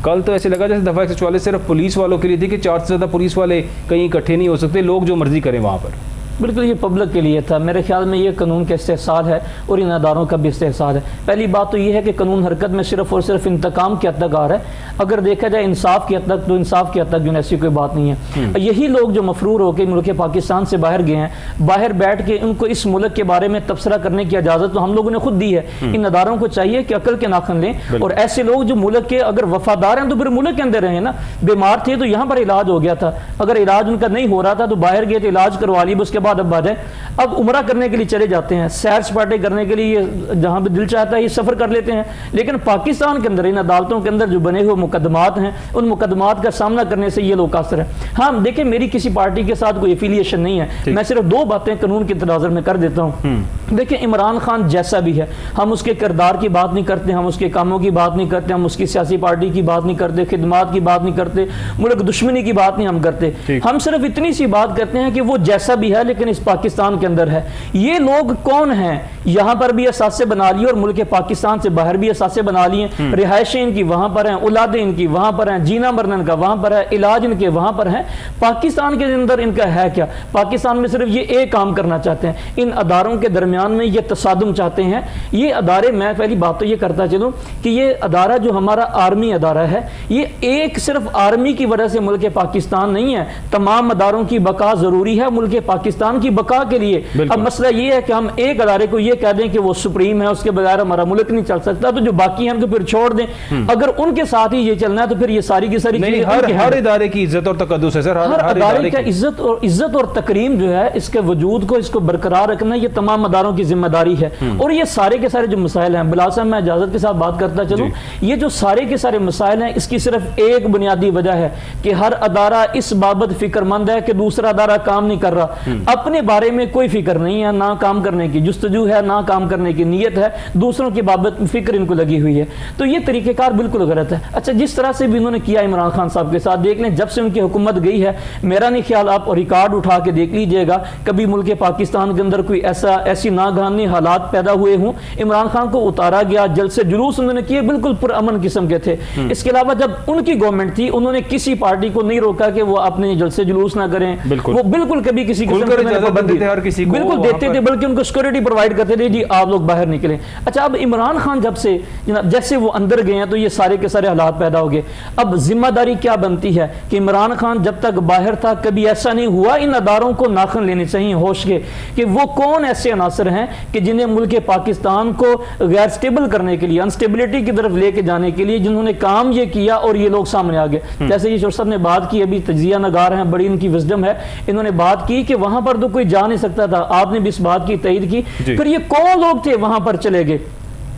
कल तो ऐसे लगा जैसे दफ़ा 144 सिर्फ पुलिस वालों के लिए थी कि 4 से ज़्यादा पुलिस वाले कहीं इकट्ठे नहीं हो सकते, लोग जो मर्जी करें वहाँ पर। बिल्कुल ये पब्लिक के लिए था। मेरे ख्याल में ये कानून का इस्तेहसाल है और इन अदारों का भी इस्तेहसाल है। पहली बात तो ये है कि कानून हरकत में सिर्फ और सिर्फ इंतकाम की हद तक आ रहा है। अगर देखा जाए इंसाफ की हद तक, तो इंसाफ की हद तक जो ऐसी कोई बात नहीं है। यही लोग जो मफरूर होकर मुल्क पाकिस्तान से बाहर गए हैं, बाहर बैठ के उनको इस मुल्क के बारे में तबसरा करने की इजाज़त तो हम लोगों ने खुद दी है। इन अदारों को चाहिए कि अकल के नाखन लें और ऐसे लोग जो मुल्क के अगर वफादार हैं तो फिर मुल्क के अंदर रहे ना। बीमार थे तो यहाँ पर इलाज हो गया था, अगर इलाज उनका नहीं हो रहा था तो बाहर गए तो इलाज करवा ली, उसके बाद अब आ जाए। अब उम्रा करने के लिए चले जाते हैं, सैर सपाटे करने के लिए जहां भी दिल चाहता है ये सफर कर लेते हैं। लेकिन पाकिस्तान के अंदर इन अदालतों के अंदर जो बने हुए मुकदमात हैं, उन मुकदमात का सामना करने से ये लोग कासर है। हाँ देखिए, मेरी किसी पार्टी के साथ कोई एफिलिएशन नहीं है, मैं सिर्फ 2 बातें कानून की तनाज़ुर में कर देता हूँ। देखिए, इमरान खान जैसा भी है, हम उसके किरदार की बात नहीं करते, हम उसके कामों की बात नहीं करते, हम उसकी सियासी पार्टी की बात नहीं करते, खिदमात की बात नहीं करते, मुल्क दुश्मनी की बात नहीं हम करते। हम सिर्फ इतनी सी बात करते हैं कि वो जैसा भी है लेकिन इस पाकिस्तान के अंदर है। ये लोग कौन हैं? यहां पर भी असासे बना लिए और मुल्क पाकिस्तान से बाहर भी असासे बना लिए। रिहायशें इनकी वहां पर हैं, औलादें इनकी वहां पर हैं, जीना मरना इनका वहां पर है, इलाज इनके वहां पर है। पाकिस्तान के अंदर इनका है क्या? पाकिस्तान में सिर्फ ये एक काम करना चाहते हैं, इन अदारों के दरमियान में ये तसादुम चाहते हैं। ये अदारे, मैं पहली बात तो ये करता चलूं कि ये अदारा जो हमारा आर्मी अदारा है, ये एक सिर्फ आर्मी की वजह से मुल्क पाकिस्तान नहीं है। तमाम अदारों की बका जरूरी है मुल्क पाकिस्तान की बका के लिए। अब मसला ये है कि हम एक अदारे को ये कह दें कि वो सुप्रीम है, उसके बगैर हमारा मुल्क नहीं चल सकता, तो जो बाकी हैं उनको फिर छोड़ दें। अगर उनके साथ ही ये चलना है तो फिर ये सारी की सारी नहीं, हर इदारे की इज्जत और तकद्दुस है सर। हर अदारे का इज्जत और तकरीम जो है, इसके वजूद को, इसको बरकरार रखना ये तमाम अदारों की जिम्मेदारी है। और ये सारे के सारे जो मसाइल हैं, बिलाल साहब मैं इजाजत के साथ बात करता चलूं, ये जो सारे के सारे मसाइल हैं, इसकी सिर्फ एक बुनियादी वजह है कि हर अदारा इस बाबत फिक्रमंद है कि दूसरा अदारा काम नहीं कर रहा। अपने बारे में कोई फिक्र नहीं है, ना काम करने की जुस्तजू है, ना काम करने की नीयत है, दूसरों की बाबत फिक्र इनको लगी हुई है। तो ये तरीकेकार बिल्कुल गलत है। अच्छा, जिस तरह से भी इन्होंने किया इमरान खान साहब के साथ, देख लें जब से उनकी हुकूमत गई है, मेरा नहीं ख्याल, आप रिकॉर्ड उठा के देख लीजिएगा, कभी मुल्क पाकिस्तान के अंदर कोई ऐसी नागहानी हालात पैदा हुए हों, इमरान खान को उतारा गया, जलसे जुलूस उन्होंने किए बिल्कुल पुरअमन किस्म के थे। इसके अलावा जब उनकी गवर्नमेंट थी, उन्होंने किसी पार्टी को नहीं रोका कि वो अपने जलसे जुलूस ना करें, वो बिल्कुल कभी किसी बिल्कुल देते थे, बल्कि उनको सिक्योरिटी प्रोवाइड करते थे, जी आप लोग बाहर निकलें। अच्छा, अब इमरान खान जब से जैसे वो अंदर गए हैं तो ये सारे के सारे हालात पैदा हो गए। अब जिम्मेदारी क्या बनती है कि इमरान खान जब तक बाहर था कभी ऐसा नहीं हुआ, इन अदारों को नाखन लेने चाहिए होश के कि वो कौन ऐसे अनासर हैं कि जिन्हें मुल्क पाकिस्तान को गैर स्टेबल करने के लिए, अनस्टेबिलिटी की तरफ लेके जाने के लिए जिन्होंने काम ये किया और ये लोग सामने आ गए। जैसे ये साहब ने बात की, अभी तजिया नगार हैं, बड़ी इनकी विजडम है, इन्होंने बात की कि वहां पर तो कोई जा नहीं सकता था, आपने भी इस बात की तईद की। फिर ये कौन लोग थे वहां पर चले गए?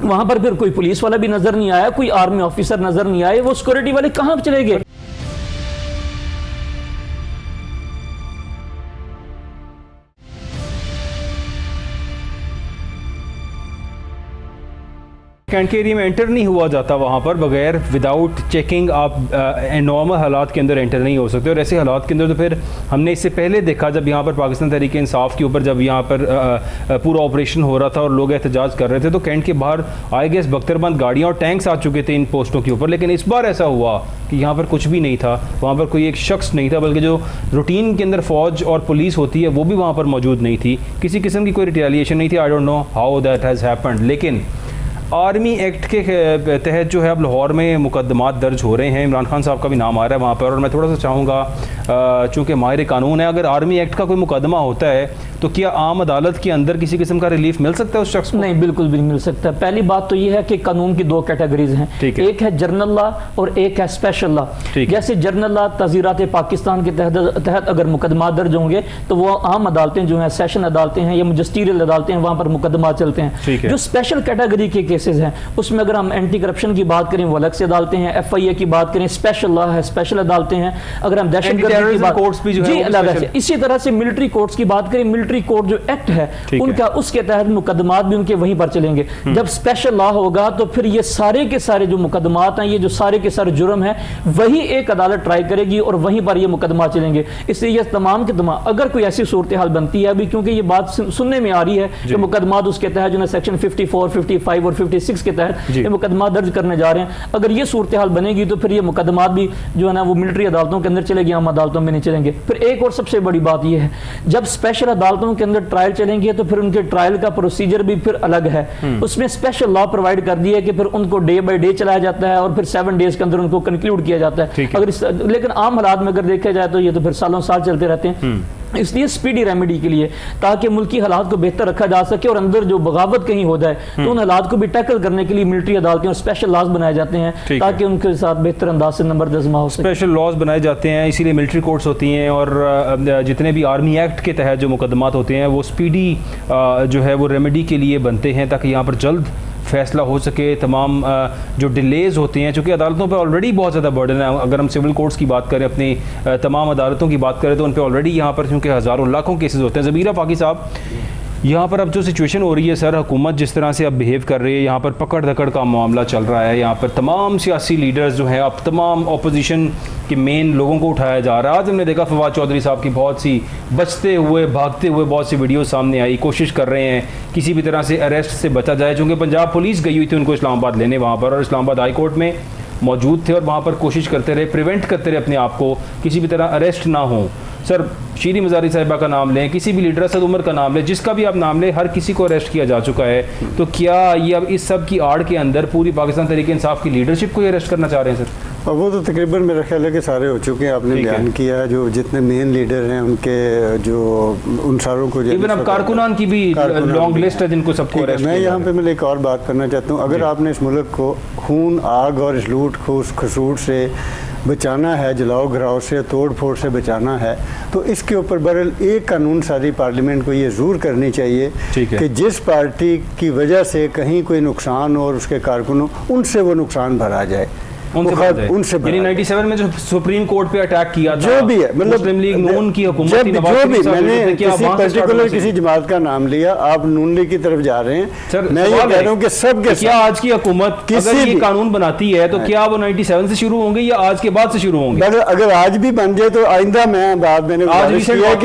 वहां पर फिर कोई पुलिस वाला भी नजर नहीं आया, कोई आर्मी ऑफिसर नजर नहीं आए, वो सिक्योरिटी वाले कहां चले गए? कैंट के एरिया में एंटर नहीं हुआ जाता वहाँ पर बगैर विदाउट चेकिंग। आप नॉर्मल हालात के अंदर एंटर नहीं हो सकते, और ऐसे हालात के अंदर तो फिर हमने इससे पहले देखा जब यहाँ पर पाकिस्तान तहरीक इंसाफ के ऊपर जब यहाँ पर पूरा ऑपरेशन हो रहा था और लोग एहतजाज कर रहे थे, तो कैंट के बाहर आई गेस बख्तरबंद गाड़ियाँ और टैंक्स आ चुके थे इन पोस्टों के ऊपर। लेकिन इस बार ऐसा हुआ कि यहाँ पर कुछ भी नहीं था, वहाँ पर कोई एक शख्स नहीं था, बल्कि जो रूटीन के अंदर फ़ौज और पुलिस होती है वो भी वहाँ पर मौजूद नहीं थी, किसी किस्म की कोई रिटेलिएशन नहीं थी। आई don't know how that has happened. लेकिन आर्मी एक्ट के तहत जो है अब लाहौर में मुकदमात दर्ज हो रहे हैं, इमरान खान साहब का भी नाम आ रहा है वहाँ पर। और मैं थोड़ा सा चाहूँगा, चूँकि माहिर कानून है, अगर आर्मी एक्ट का कोई मुकदमा होता है तो क्या आम अदालत के अंदर किसी किस्म का रिलीफ मिल सकता है उस शख्स को? नहीं, बिल्कुल भी नहीं मिल सकता। पहली बात तो यह है कि कानून की 2 कैटेगरीज हैं, एक है जनरल लॉ और एक है स्पेशल लॉ। जैसे जनरल लॉ तज़ीरात पाकिस्तान के तहत अगर मुकदमा दर्ज होंगे तो वो आम अदालतें जो हैं, सेशन अदालतें हैं या मजिस्ट्रियल अदालतें हैं, वहाँ पर मुकदमा चलते हैं। जो स्पेशल कैटेगरी के केसेस हैं, उसमें अगर हम एंटी करप्शन की बात करें वो अलग से अदालतें हैं, FIA की बात करें स्पेशल लॉ है, स्पेशल अदालतें हैं। अगर हम दहशतगर्दी की बात कोर्ट्स भी जो है जी वो अलग special- है। इसी तरह से मिलिट्री कोर्ट्स की बात करें, मिलिट्री कोर्ट जो एक्ट है उनका, उसके तहत मुकदमात भी उनके वहीं पर चलेंगे। जब स्पेशल लॉ होगा तो फिर ये सारे के सारे जो मुकदमात हैं, ये जो सारे के सारे जुर्म है, वही एक अदालत ट्राई करेगी और वहीं पर ये मुकदमा चलेंगे। इसलिए ये तमाम के तमाम, अगर कोई ऐसी सूरत हाल बनती है अभी, क्योंकि ये बात सुनने में आ रही है कि मुकदमात उसके तहत जो है सेक्शन 54, 55 और 56 के तहत ये मुकदमा दर्ज करने जा रहे हैं। अगर ये सूरत हाल बनेगी तो फिर ये मुकदमात भी जो है ना वो मिलिट्री अदालतों के अंदर चलेगी, आम अदालतों में नहीं चलेंगे। फिर एक और सबसे बड़ी बात यह है, जब स्पेशल अदालतों के अंदर ट्रायल चलेंगे तो फिर उनके ट्रायल का प्रोसीजर भी फिर अलग है। उसमें स्पेशल लॉ प्रोवाइड कर दिया है कि फिर उनको डे बाय डे चलाया जाता है और फिर 7 डेज के अंदर उनको कंक्लूड किया जाता है। लेकिन आम हालात में अगर देखा जाए तो ये तो फिर सालों साल चलते रहते हैं। इसलिए स्पीडी रेमेडी के लिए, ताकि मुल्की हालात को बेहतर रखा जा सके और अंदर जो बगावत कहीं हो जाए तो उन हालात को भी टैकल करने के लिए मिलिट्री अदालतें और स्पेशल लॉज बनाए जाते हैं ताकि उनके साथ बेहतर अंदाज से नंबर दजमा हो सके। स्पेशल लॉज बनाए जाते हैं, इसीलिए मिलिट्री कोर्ट्स होती हैं और जितने भी आर्मी एक्ट के तहत जो मुकदमात होते हैं वो स्पीडी जो है वो रेमेडी के लिए बनते हैं ताकि यहाँ पर जल्द फैसला हो सके। तमाम जो डिलेज़ होते हैं, चूँकि अदालतों पे ऑलरेडी बहुत ज़्यादा बर्डन है। अगर हम सिविल कोर्ट्स की बात करें, अपनी तमाम अदालतों की बात करें तो उन पे ऑलरेडी यहाँ पर क्योंकि हज़ारों लाखों केसेस होते हैं। ज़बीरा फाकी साहब, यहाँ पर अब जो सिचुएशन हो रही है सर, हुकूमत जिस तरह से अब बिहेव कर रही है, यहाँ पर पकड़ धकड़ का मामला चल रहा है, यहाँ पर तमाम सियासी लीडर्स जो हैं, अब तमाम अपोजिशन के मेन लोगों को उठाया जा रहा है। आज हमने देखा फवाद चौधरी साहब की बहुत सी बचते हुए भागते हुए बहुत सी वीडियो सामने आई, कोशिश कर रहे हैं किसी भी तरह से अरेस्ट से बचा जाए, चूँकि पंजाब पुलिस गई हुई थी उनको इस्लामाबाद लेने वहाँ पर, और इस्लामाबाद हाई कोर्ट में मौजूद थे और वहाँ पर कोशिश करते रहे, प्रिवेंट करते रहे अपने आप को किसी भी तरह अरेस्ट ना हो। सर, शीरी मज़ारी साहिबा का नाम लें, किसी भी लीडर असद उमर का नाम लें, जिसका भी आप नाम लें, हर किसी को अरेस्ट किया जा चुका है। तो क्या ये अब इस सब की आड़ के अंदर पूरी पाकिस्तान तहरीक इंसाफ की लीडरशिप को ही अरेस्ट करना चाह रहे हैं सर? और वो तो तकरीबन मेरा ख्याल है कि सारे हो चुके हैं, आपने बयान किया है। जो जितने मेन लीडर हैं उनके जो उन सारों को, इवन अब कारकुनान की भी लॉन्ग लिस्ट है जिनको सबको अरेस्ट। मैं यहाँ पे मैं एक और बात करना चाहता हूँ, अगर आपने इस मुल्क को खून, आग और इस लूट खसूट से बचाना है, जलाओ घराव से, तोड़ फोड़ से बचाना है, तो इसके ऊपर बहरहाल एक कानून सारी पार्लियामेंट को ये ज़रूर करनी चाहिए कि जिस पार्टी की वजह से कहीं कोई नुकसान और उसके कारकुनों, उनसे वो नुकसान भरा जाए, उनसे 97 में जो सुप्रीम कोर्ट पे अटैक किया था, जो भी है, मतलब मुस्लिम लीग नून की हुकूमत, जो भी, मैंने किसी पर्टिकुलर किसी जमात का नाम लिया, आप नून लीग की तरफ जा रहे हैं। सर, मैं ये कह रहा हूँ कि सब के क्या आज की हुकूमत अगर ये कानून बनाती है तो क्या वो 97 से शुरू होंगे या आज के बाद से शुरू होंगे? अगर आज भी बन जाए तो आइंदा मैंने आइंदा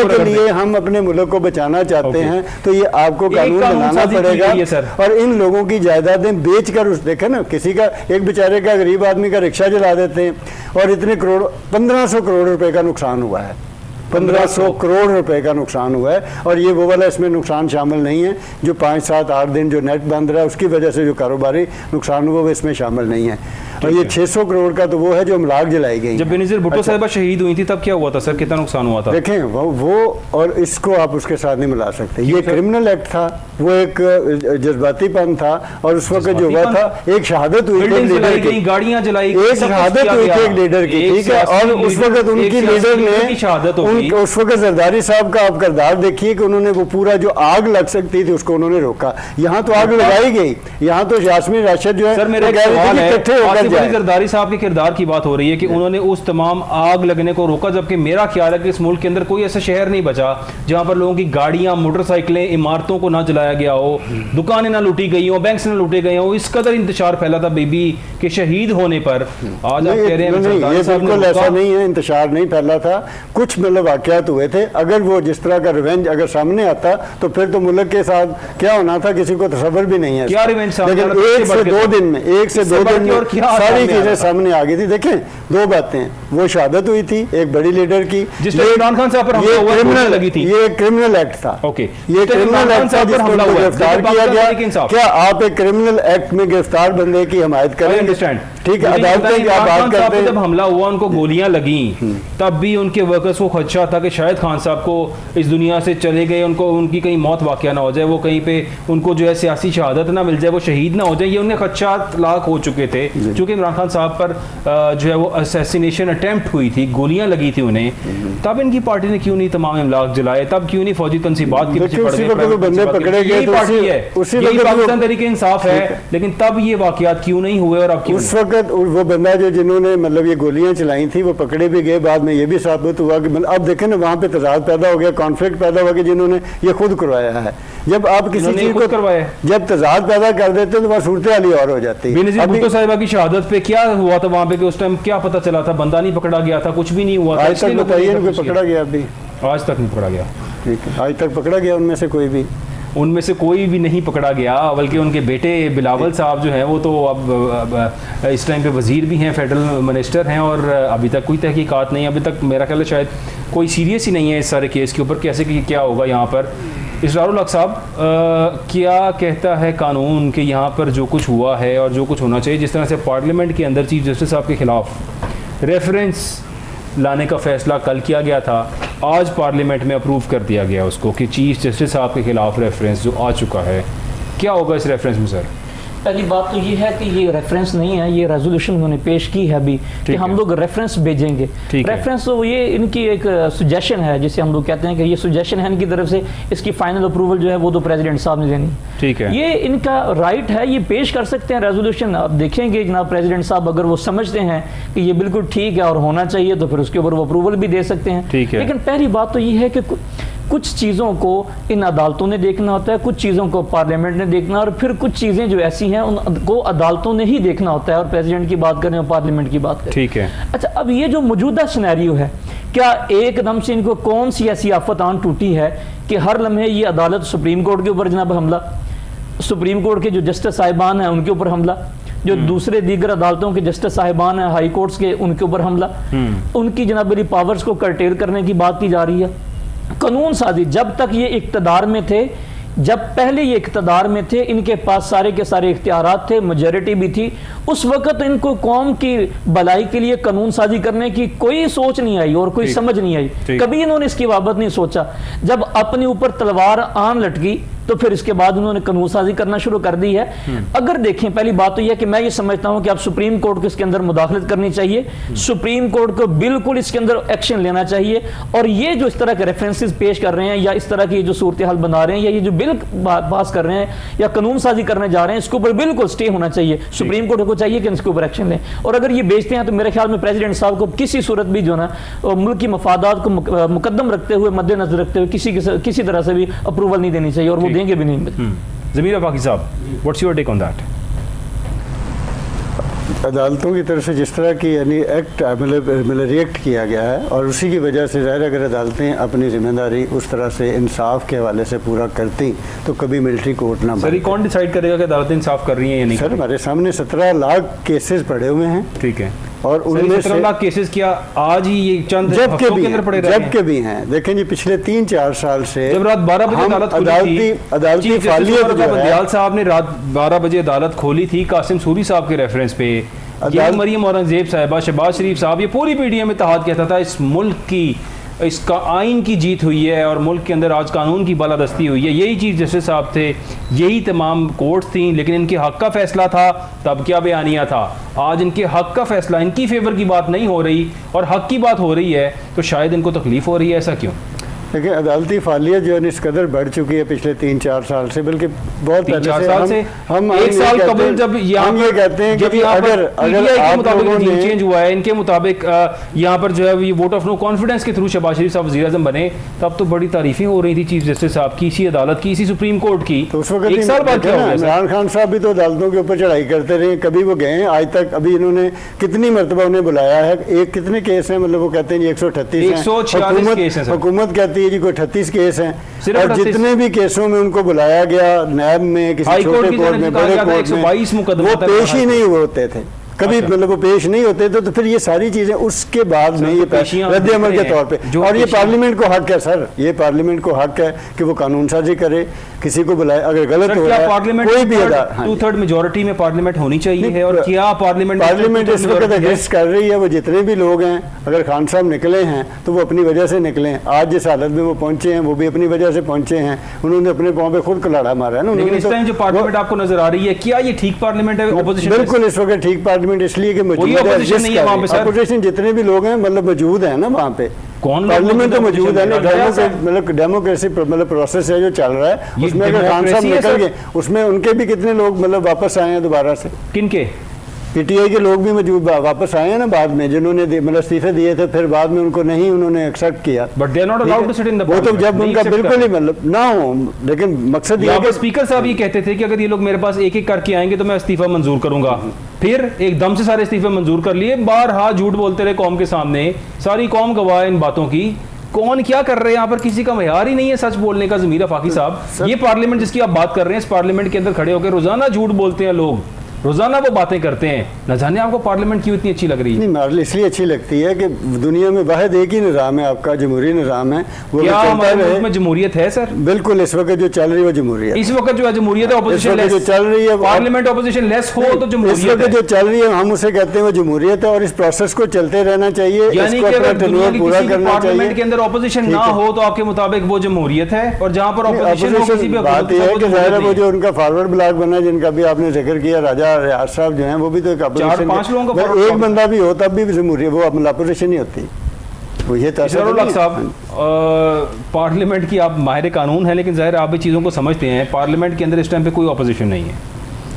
के लिए हम अपने मुल्क को बचाना चाहते हैं तो ये आपको कानून बनाना पड़ेगा और इन लोगों की जायदादें बेच कर, देखे ना, किसी का एक बेचारे का गरीब आदमी का रिक्शा जला देते हैं और इतने करोड़, 1500 करोड़ रुपए का नुकसान हुआ है, 1500 करोड़ रुपए का नुकसान हुआ है। और ये वो वाला इसमें नुकसान शामिल नहीं है जो 5, 7, 8 दिन जो नेट बंद रहा है उसकी वजह से जो कारोबारी नुकसान हुआ वो इसमें शामिल नहीं है। और ये 600 करोड़ का तो वो है जो अमलाक जलाई गई। जब बेनज़ीर भुट्टो साहिबा शहीद हुई थी तब क्या हुआ था सर, कितना नुकसान हुआ था? देखें वो और इसको आप उसके साथ नहीं मिला सकते। ये क्रिमिनल एक्ट था, वो एक जज्बातीपन था और उस वक्त जो हुआ था, एक शहादत हुई थी लीडर की, गाड़ियां जलाई, एक शहादत हुई थी एक लीडर की, ठीक है। और उस वक्त उनकी लीडर ने, उस वक्त जरदारी साहब का आप किरदार देखिए कि उन्होंने वो पूरा जो आग लग सकती थी उसको उन्होंने रोका। यहाँ तो आग लगाई गई, यहाँ तो यास्मीन राशिद जो है इकट्ठे होकर जरदारी साहब के किरदार की बात हो रही है कि उन्होंने उस तमाम आग लगने को रोका, जबकि मेरा ख्याल है कि इस मुल्क के अंदर कोई ऐसा शहर नहीं बचा जहां पर लोगों की गाड़ियां, मोटरसाइकिलें, इमारतों को ना जलाया गया हो, दुकानें ना लूटी गई हो, बैंक ना लूटे गए हो। इस कदर इंतशार फैला था बेबी के शहीद होने पर। आज आप कह रहे हैं ये बिल्कुल ऐसा नहीं है, इंतशार नहीं फैला था, कुछ मतलब वाकयात हुए थे। अगर वो जिस तरह का रिवेंज अगर सामने आता तो फिर तो मुल्क के साथ क्या होना था किसी को तसव्वुर भी नहीं है। क्या रिवेंज? लेकिन 1 से 2 दिन में सारी चीजें सामने आ गई थी। देखें, 2 बातें, वो शहादत हुई थी एक बड़ी लीडर की, इमरान खान साहब पर हमला हुआ, ये क्रिमिनल एक्ट था। ये क्रिमिनल एक्ट था जिसको गिरफ्तार किया गया। क्या आप एक क्रिमिनल एक्ट में गिरफ्तार बंदे की हिमायत करेंगे? ठीक है, मुझे अदालतें पता है, की आप इमरान बात खान साहब करते पे हैं। जब हमला हुआ, उनको गोलियां लगी, तब भी उनके वर्कर्स को खदशा था कि शायद खान साहब को इस दुनिया से चले गए, उनको उनकी कहीं मौत वाक़या ना हो जाए, वो कहीं पे उनको जो है सियासी शहादत ना मिल जाए, वो शहीद ना हो जाए, ये उन्हें खदशात लाख हो चुके थे। चूँकि इमरान खान साहब पर जो है वो असैसिनेशन अटैम्प्ट हुई थी, गोलियां लगी थी उन्हें, तब इनकी पार्टी ने क्यों नहीं तमाम इमलाक जलाए, तब क्यों नहीं फौजी तनसीबात के पीछे देखिए, पड़ उसी गए, वक्त वो बंदे पकड़े गए, यही तो पार्टी उसी- है, उसी यही वक्त वो- पाकिस्तान तहरीक इंसाफ है, लेकिन तब ये वाकयात क्यों नहीं हुए और अब क्यों उस वक्त वो बंदा जो जिन्होंने मतलब ये गोलियां चलाई थी वो पकड़े भी गए, बाद में ये भी साबित हुआ कि मतलब अब देखें ना, वहाँ पे तजाद पैदा हो गया, कॉन्फ्लिक्ट पैदा हुआ कि जिन्होंने ये खुद करवाया है। जब आप किसी इन्होंने चीज खुद को करवाया, जब तजाद पैदा कर देते हैं तो वहाँ सूरत हाल ही और हो जाती है। बेनज़ीर अभी भुट्टो साहिबा की शहादत पे क्या हुआ था वहाँ पे कि उस टाइम क्या पता चला था, बंदा नहीं पकड़ा गया था, कुछ भी नहीं हुआ था, आज इसलिए तक लोगों ने बताइए ना सब कोई कुछ पकड़ा गया अभी? किया। आज तक नहीं पकड़ा गया, ठीक है, आज तक पकड़ा गया उनमें से कोई भी? उनमें से कोई भी नहीं पकड़ा गया, बल्कि उनके बेटे बिलावल साहब जो हैं वो तो अब इस टाइम पे वज़ीर भी हैं, फेडरल मिनिस्टर हैं, और अभी तक कोई तहकीकात नहीं, अभी तक मेरा ख्याल है शायद कोई सीरियस ही नहीं है इस सारे केस के ऊपर, कैसे कि क्या होगा यहाँ पर। इसरारुल हक साहब, क्या कहता है कानून कि यहाँ पर जो कुछ हुआ है और जो कुछ होना चाहिए, जिस तरह से पार्लियामेंट के अंदर चीफ जस्टिस साहब के खिलाफ रेफरेंस लाने का फैसला कल किया गया था, आज पार्लियामेंट में अप्रूव कर दिया गया उसको कि चीफ जस्टिस साहब के खिलाफ रेफरेंस जो आ चुका है, क्या होगा इस रेफरेंस में सर? पहली बात तो ये है कि ये रेफरेंस नहीं है, ये रेजोल्यूशन उन्होंने पेश की है अभी कि हम लोग रेफरेंस भेजेंगे। रेफरेंस तो ये इनकी एक सुजेशन है, जिसे हम लोग कहते हैं कि ये सुजेशन है इनकी तरफ से, इसकी फाइनल अप्रूवल जो है वो तो प्रेसिडेंट साहब ने देनी। ठीक है, ये इनका राइट है, ये पेश कर सकते हैं रेजोल्यूशन। आप देखेंगे जनाब प्रेसिडेंट साहब अगर वो समझते हैं कि ये बिल्कुल ठीक है और होना चाहिए तो फिर उसके ऊपर वो अप्रूवल भी दे सकते हैं। लेकिन पहली बात तो ये है कि कुछ चीज़ों को इन अदालतों ने देखना होता है, कुछ चीज़ों को पार्लियामेंट ने देखना, और फिर कुछ चीज़ें जो ऐसी हैं उनको अदालतों ने ही देखना होता है, और प्रेसिडेंट की बात करें और पार्लियामेंट की बात करें। ठीक है। अच्छा, अब ये जो मौजूदा सिनेरियो है, क्या एकदम से इनको कौन सी ऐसी आफत आन टूटी है कि हर लम्हे ये अदालत सुप्रीम कोर्ट के ऊपर जनाब हमला, सुप्रीम कोर्ट के जो जस्टिस साहिबान हैं उनके ऊपर हमला, जो दूसरे दीगर अदालतों के जस्टिस साहिबान हैं हाई कोर्ट्स के उनके ऊपर हमला, उनकी जनाब मेरी पावर्स को कर्टेल करने की बात की जा रही है। कानून साजी जब तक ये इक्तदार में थे, जब पहले ये इक्तदार में थे, इनके पास सारे के सारे इख्तियारात थे, मेजॉरिटी भी थी, उस वक्त इनको कौम की भलाई के लिए कानून साजी करने की कोई सोच नहीं आई और कोई समझ नहीं आई, कभी इन्होंने इसकी बाबत नहीं सोचा। जब अपने ऊपर तलवार आन लटकी तो फिर इसके बाद उन्होंने कानून साजी करना शुरू कर दी है। अगर देखें, पहली बात तो यह कि मैं ये समझता हूं कि अब सुप्रीम कोर्ट को इसके अंदर मुदाखलत करनी चाहिए, सुप्रीम कोर्ट को बिल्कुल इसके अंदर एक्शन लेना चाहिए, और ये जो इस तरह के रेफरेंसेस पेश कर रहे हैं या इस तरह की जो सूरत हाल बना रहे हैं या ये जो बिल पास कर रहे हैं या कानून साजी करने जा रहे हैं, इसके ऊपर बिल्कुल स्टे होना चाहिए। सुप्रीम कोर्ट को चाहिए कि इसके ऊपर एक्शन लें, और अगर ये बेचते हैं तो मेरे ख्याल में प्रेसिडेंट साहब को किसी सूरत भी जो ना मुल्क की मफादात को मुकद्दम रखते हुए, मद्देनजर रखते हुए किसी तरह से भी अप्रूवल नहीं देनी चाहिए, और वो देंगे भी नहीं। ज़मीर पाकी साहब, what's your take on that? अदालतों की तरफ से जिस तरह की यानी एक्ट मतलब रिएक्ट किया गया है, और उसी की वजह से ज़ाहिर अगर अदालतें अपनी जिम्मेदारी उस तरह से इंसाफ के हवाले से पूरा करती तो कभी मिलिट्री कोर्ट ना सर, कौन डिसाइड करेगा कि अदालतें इंसाफ कर रही हैं या नहीं? सर, हमारे सामने 17 लाख केसेस पड़े हुए हैं। ठीक है, और उनमें 17 लाख केसेस क्या आज ही ये चंद हफ्तों के अंदर पड़े रहे हैं? जबकि भी हैं, देखें जी, पिछले 3-4 साल से जब रात 12 बजे अदालती फालियत जो है, बंदियाल साहब ने रात 12 बजे अदालत खोली थी कासिम सूरी साहब के रेफरेंस पे, ये मरियम औरंगजेब साहिबा, शहबाज शरीफ साहब, ये पूरी पीडीएम इत्तेहाद कहता था इस मुल्क की, इसका आइन की जीत हुई है और मुल्क के अंदर आज कानून की बालादस्ती हुई है। यही चीफ जस्टिस साहब थे, यही तमाम कोर्ट थी, लेकिन इनके हक का फैसला था तब क्या बयानिया था। आज इनके हक का फैसला, इनकी फेवर की बात नहीं हो रही और हक की बात हो रही है, तो शायद इनको तकलीफ हो रही है। ऐसा क्यों? देखिए, अदालती फालियत जो है इस कदर बढ़ चुकी है पिछले 3-4 साल से, बल्कि बहुत पहले से हम एक साल कबल जब हम ये कहते हैं कि अगर आप लोगों ने चेंज हुआ है, इनके मुताबिक यहाँ पर जो है वोट ऑफ नो कॉन्फिडेंस के थ्रू शहबाज शरीफ साहब वज़ीर आज़म बने, तब तो बड़ी तारीफें हो रही थी चीफ जस्टिस साहब की, इसी अदालत की, इसी सुप्रीम कोर्ट की। तो उस वक्त एक साल बाद क्या हो गया? इमरान खान साहब भी तो अदालतों के ऊपर चढ़ाई करते रहे, कभी वो गए आज तक, अभी इन्होंने कितनी मरतबा उन्हें बुलाया है, एक कितने केस हैं, मतलब वो कहते हैं जी 138 हुकूमत कहती है जी कोई 38 केस हैं, और जितने भी केसों में उनको बुलाया गया, नैब में, किसी छोटे कोर्ट में, बड़े कोर्ट में, वो पेश ही नहीं हुए होते थे। कभी अच्छा। मतलब वो पेश नहीं होते तो फिर ये सारी चीजें उसके बाद में ये पेशियां रद्द अमल देख के रहे तौर पे, हैं, जो और ये पेशियां- पार्लियामेंट को हक है सर, ये पार्लियामेंट को हक है कि वो कानून साजी करे, किसी को बुलाए, अगर गलत सर, हो क्या रहा है पार्लियामेंट कोई भी अदा, हाँ जी। 2/3 मेजोरिटी में पार्लियामेंट होनी चाहिए है, और क्या पार्लियामेंट इस वक्त एग्जिस्ट कर रही है? वो जितने भी लोग हैं, अगर खान साहब निकले हैं तो वो अपनी वजह से निकले हैं। आज जिस हालत में वो पहुंचे हैं वो भी अपनी वजह से पहुंचे हैं, उन्होंने अपने पाँव पे खुद कलाड़ा मारा है ना। लेकिन उन्होंने इस टाइम जो पार्लियामेंट आपको नजर आ रही है, क्या ये ठीक पार्लियामेंट है? ऑपोजिशन बिल्कुल इस वक्त ठीक पार्लियामेंट इसलिए कि मौजूद है, opposition नहीं है वहाँ पे सर। अपोजिशन जितने भी लोग हैं मतलब मौजूद है ना वहाँ पे, कौन लोग पार्लियामेंट तो मौजूद मौजूद है ना। राजा साहब? मतलब डेमोक्रेसी मतलब प्रोसेस है जो चल रहा है, ये उसमें अगर खान साहब democracy है निकल सर? गए, उसमें उनके भी कितने लोग मतलब वापस आए हैं दोबारा से, किनके? पीटीआई के लोग भी मौजूद वापस आए हैं ना बाद में, जिन्होंने मतलब इस्तीफे दिए थे, फिर बाद में उनको नहीं उन्होंने एक्सेप्ट किया। But they are not allowed to sit in the वो तो जब उनका बिल्कुल ही मतलब ना हो, लेकिन मकसद ये है कि स्पीकर साहब ये कहते थे कि अगर ये लोग मेरे पास एक एक करके आएंगे तो मैं इस्तीफा मंजूर करूंगा। फिर एकदम से सारे इस्तीफे मंजूर कर लिए, बारहा झूठ बोलते रहे कौम के सामने, सारी कौम गवाह इन बातों की। कौन क्या कर रहे हैं यहाँ पर? किसी का मयार ही नहीं है सच बोलने का। ज़मीर फाकी साहब, ये पार्लियामेंट जिसकी आप बात कर रहे हैं, इस पार्लियामेंट के अंदर खड़े होकर रोजाना झूठ बोलते हैं लोग, रोजाना वो बातें करते हैं। न जाने आपको पार्लियामेंट क्यों इतनी अच्छी लग रही है? नहीं, मार इसलिए अच्छी लगती है कि दुनिया में वाहिद एक ही निज़ाम है आपका, जमहूरी निज़ाम है, वो क्या चलता हमारे रहे। मुल्क में जमहूरियत है सर? बिल्कुल इस वक्त जो चल रही है वो जमहूरियत, इस वक्त जो है जमहूरियत है, इस ऑपोजिशन वक्त जो लेस, चल रही है पार्लियामेंट ऑपोजिशन लेस हो तो इस जमहूरियत वक्त जो है। चल रही है हम उसे कहते हैं वो जमहूरियत है, और इस प्रोसेस को चलते रहना चाहिए, यानी इसको कि अपना अगर दुनिया टर्नओवर की पूरा किसी करना पार्लियामेंट के चाहिए। अंदर ऑपोजिशन ठीक ना है। हो तो आपके मुताबिक वो जमहूरियत है, और जहां पर ऑपोजिशन हो किसी भी बात यह है कि ज़ाहिर है वो जो उनका फॉरवर्ड ब्लॉक बना है, जिनका भी आपने जिक्र किया, राजा रियाज साहब जो हैं, वो भी तो एक opposition 4-5 लोगों का है। forward एक block। बंदा भी हो तब भी जमहूरियत, वो अपना अपोजिशन ही होती, वो ये इशरारुल साहब, पार्लियामेंट की आप माहिर कानून है, लेकिन जाहिर आप भी चीज़ों को समझते हैं। पार्लियामेंट के अंदर इस टाइम पे कोई ऑपोजिशन नहीं है।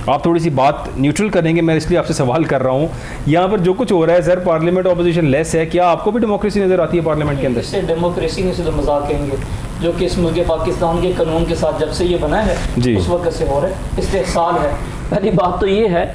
आप थोड़ी सी बात न्यूट्रल करेंगे, मैं इसलिए आपसे सवाल कर रहा हूँ। यहाँ पर जो कुछ हो रहा है सर, पार्लियामेंट ऑपोजिशन लेस है, क्या आपको भी डेमोक्रेसी नज़र आती है पार्लियामेंट के अंदर? इसे डेमोक्रेसी नहीं, सिर्फ मजाक कहेंगे, जो कि इस मुल्क पाकिस्तान के कानून के साथ जब से ये बना है जी। उस वक्त से हो रहा है, इस्तेहसाल है। पहली बात तो ये है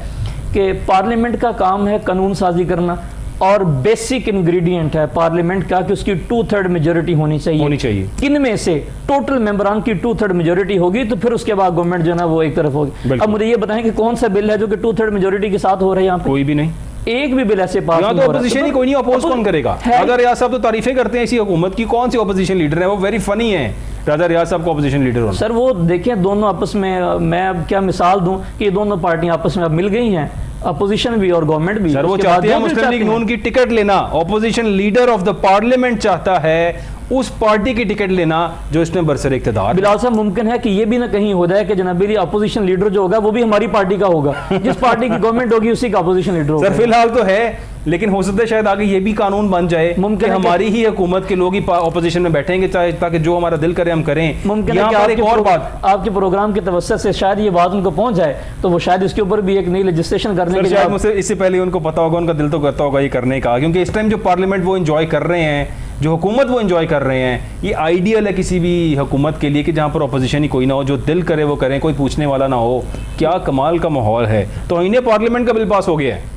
कि पार्लियामेंट का काम है कानून साजी करना, और बेसिक इंग्रेडिएंट है पार्लियामेंट का कि उसकी 2/3 मेजोरिटी होनी चाहिए। किन में से टोटल मेंबरान की 2/3 मेजोरिटी होगी तो फिर उसके बाद गवर्नमेंट जो है ना वो एक तरफ होगी। अब मुझे ये बताएं कि कौन सा बिल है जो कि 2/3 मेजोरिटी के साथ हो रहा है? यहाँ पे कोई भी नहीं, एक भी बिल ऐसे पास यहाँ नहीं तो हो रहा। ऑपोजिशन ही कोई नहीं, अपोज कौन करेगा? राजा रियाज साहब तो तारीफें करते हैं इसी हुकूमत की, कौन सी ऑपोजिशन लीडर है? वो वेरी फनी है राजा रियाज साहब को ऑपोजिशन लीडर होना। सर वो देखें दोनों आपस में, मैं अब क्या मिसाल दूं कि दोनों पार्टियां आपस में अब मिल गई हैं, अपोजिशन भी और गवर्नमेंट भी। सर वो उसके चाहते बाद हैं जो मुस्लिम लीग नून की टिकट लेना, opposition leader of the parliament चाहता है उस पार्टी की टिकट लेना जो इसमें बरसर इक़्तिदार। बिलाल साहब, मुमकिन है कि ये भी ना कहीं हो जाए कि जनाबी अपोजिशन लीडर जो होगा वो भी हमारी पार्टी का होगा, जिस पार्टी की गवर्नमेंट होगी उसी का अपोजिशन लीडर होगा। सर फिलहाल तो है, लेकिन हो सकता है शायद आगे ये भी कानून बन जाए मुमकिन कि है कि हमारी ही हुकूमत के लोग ही ऑपोजिशन में बैठेंगे, चाहे ताकि जो हमारा दिल करे हम करें। मुमकिन है यहाँ कि पर एक और बात, आपके प्रोग्राम की तवज्जो से शायद ये बात उनको पहुंच जाए तो वो शायद इसके ऊपर भी एक नई लेजिस्लेशन करने सर के शायद लिए। मुझसे इससे पहले उनको पता होगा, उनका दिल तो करता होगा ये करने का, क्योंकि इस टाइम जो पार्लियामेंट वो एंजॉय कर रहे हैं, जो हुकूमत वो एंजॉय कर रहे हैं, ये आइडियल है किसी भी हुकूमत के लिए कि जहाँ पर ऑपोजिशन ही कोई ना हो, जो दिल करे वो करें, कोई पूछने वाला ना हो। क्या कमाल का माहौल है। तो इन्हें पार्लियामेंट का बिल पास हो गया है।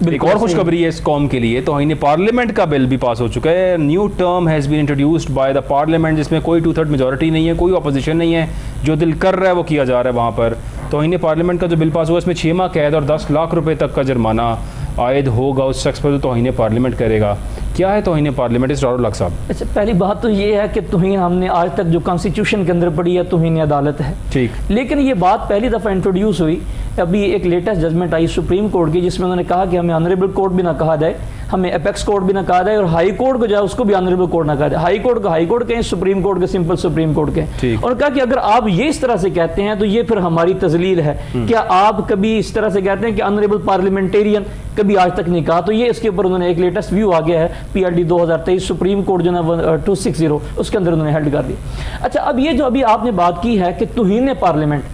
एक और खुशखबरी है इस कौम के लिए, तो इन्हें पार्लियामेंट का बिल भी पास हो चुका है। New term has been introduced by the parliament, जिसमें कोई 2/3 मेजोरिटी नहीं है, कोई ऑपोजिशन नहीं है, जो दिल कर रहा है वो किया जा रहा है वहाँ पर। तो इन्हें पार्लियामेंट का जो बिल पास हुआ इसमें 6 माह कैद और 10 लाख रुपए तक का जुर्माना आयद होगा उस शख्स पर जो तौहीन पार्लियामेंट करेगा। क्या है तौहीन पार्लियामेंट इशरारुल साहब? अच्छा, पहली बात तो ये है कि तौहीन हमने आज तक जो कॉन्स्टिट्यूशन के अंदर पढ़ी है तौहीन अदालत है, ठीक, लेकिन ये बात पहली दफ़ा इंट्रोड्यूस हुई, अभी एक लेटेस्ट जजमेंट आई सुप्रीम कोर्ट की, जिसमें उन्होंने कहा कि हमें ऑनरेबल कोर्ट भी ना कहा जाए, हमें एपेक्स कोर्ट भी ना कहा जाए, और हाई कोर्ट को जाए उसको भी ऑनरेबल कोर्ट ना कहा जाए। हाई कोर्ट को हाई कोर्ट कहें, सुप्रीम कोर्ट को सिंपल सुप्रीम कोर्ट कहें। और कहा कि अगर आप ये इस तरह से कहते हैं तो ये फिर हमारी तजलील है। क्या आप कभी इस तरह से कहते हैं कि ऑनरेबल पार्लियामेंटेरियन? कभी आज तक नहीं कहा। तो ये इसके ऊपर उन्होंने एक लेटेस्ट व्यू आ गया है, PRD 2023 सुप्रीम कोर्ट जो है 260 उसके अंदर उन्होंने हेल्ड कर दिया। अच्छा, अब ये जो अभी आपने बात की है कि तौहीन पार्लियामेंट,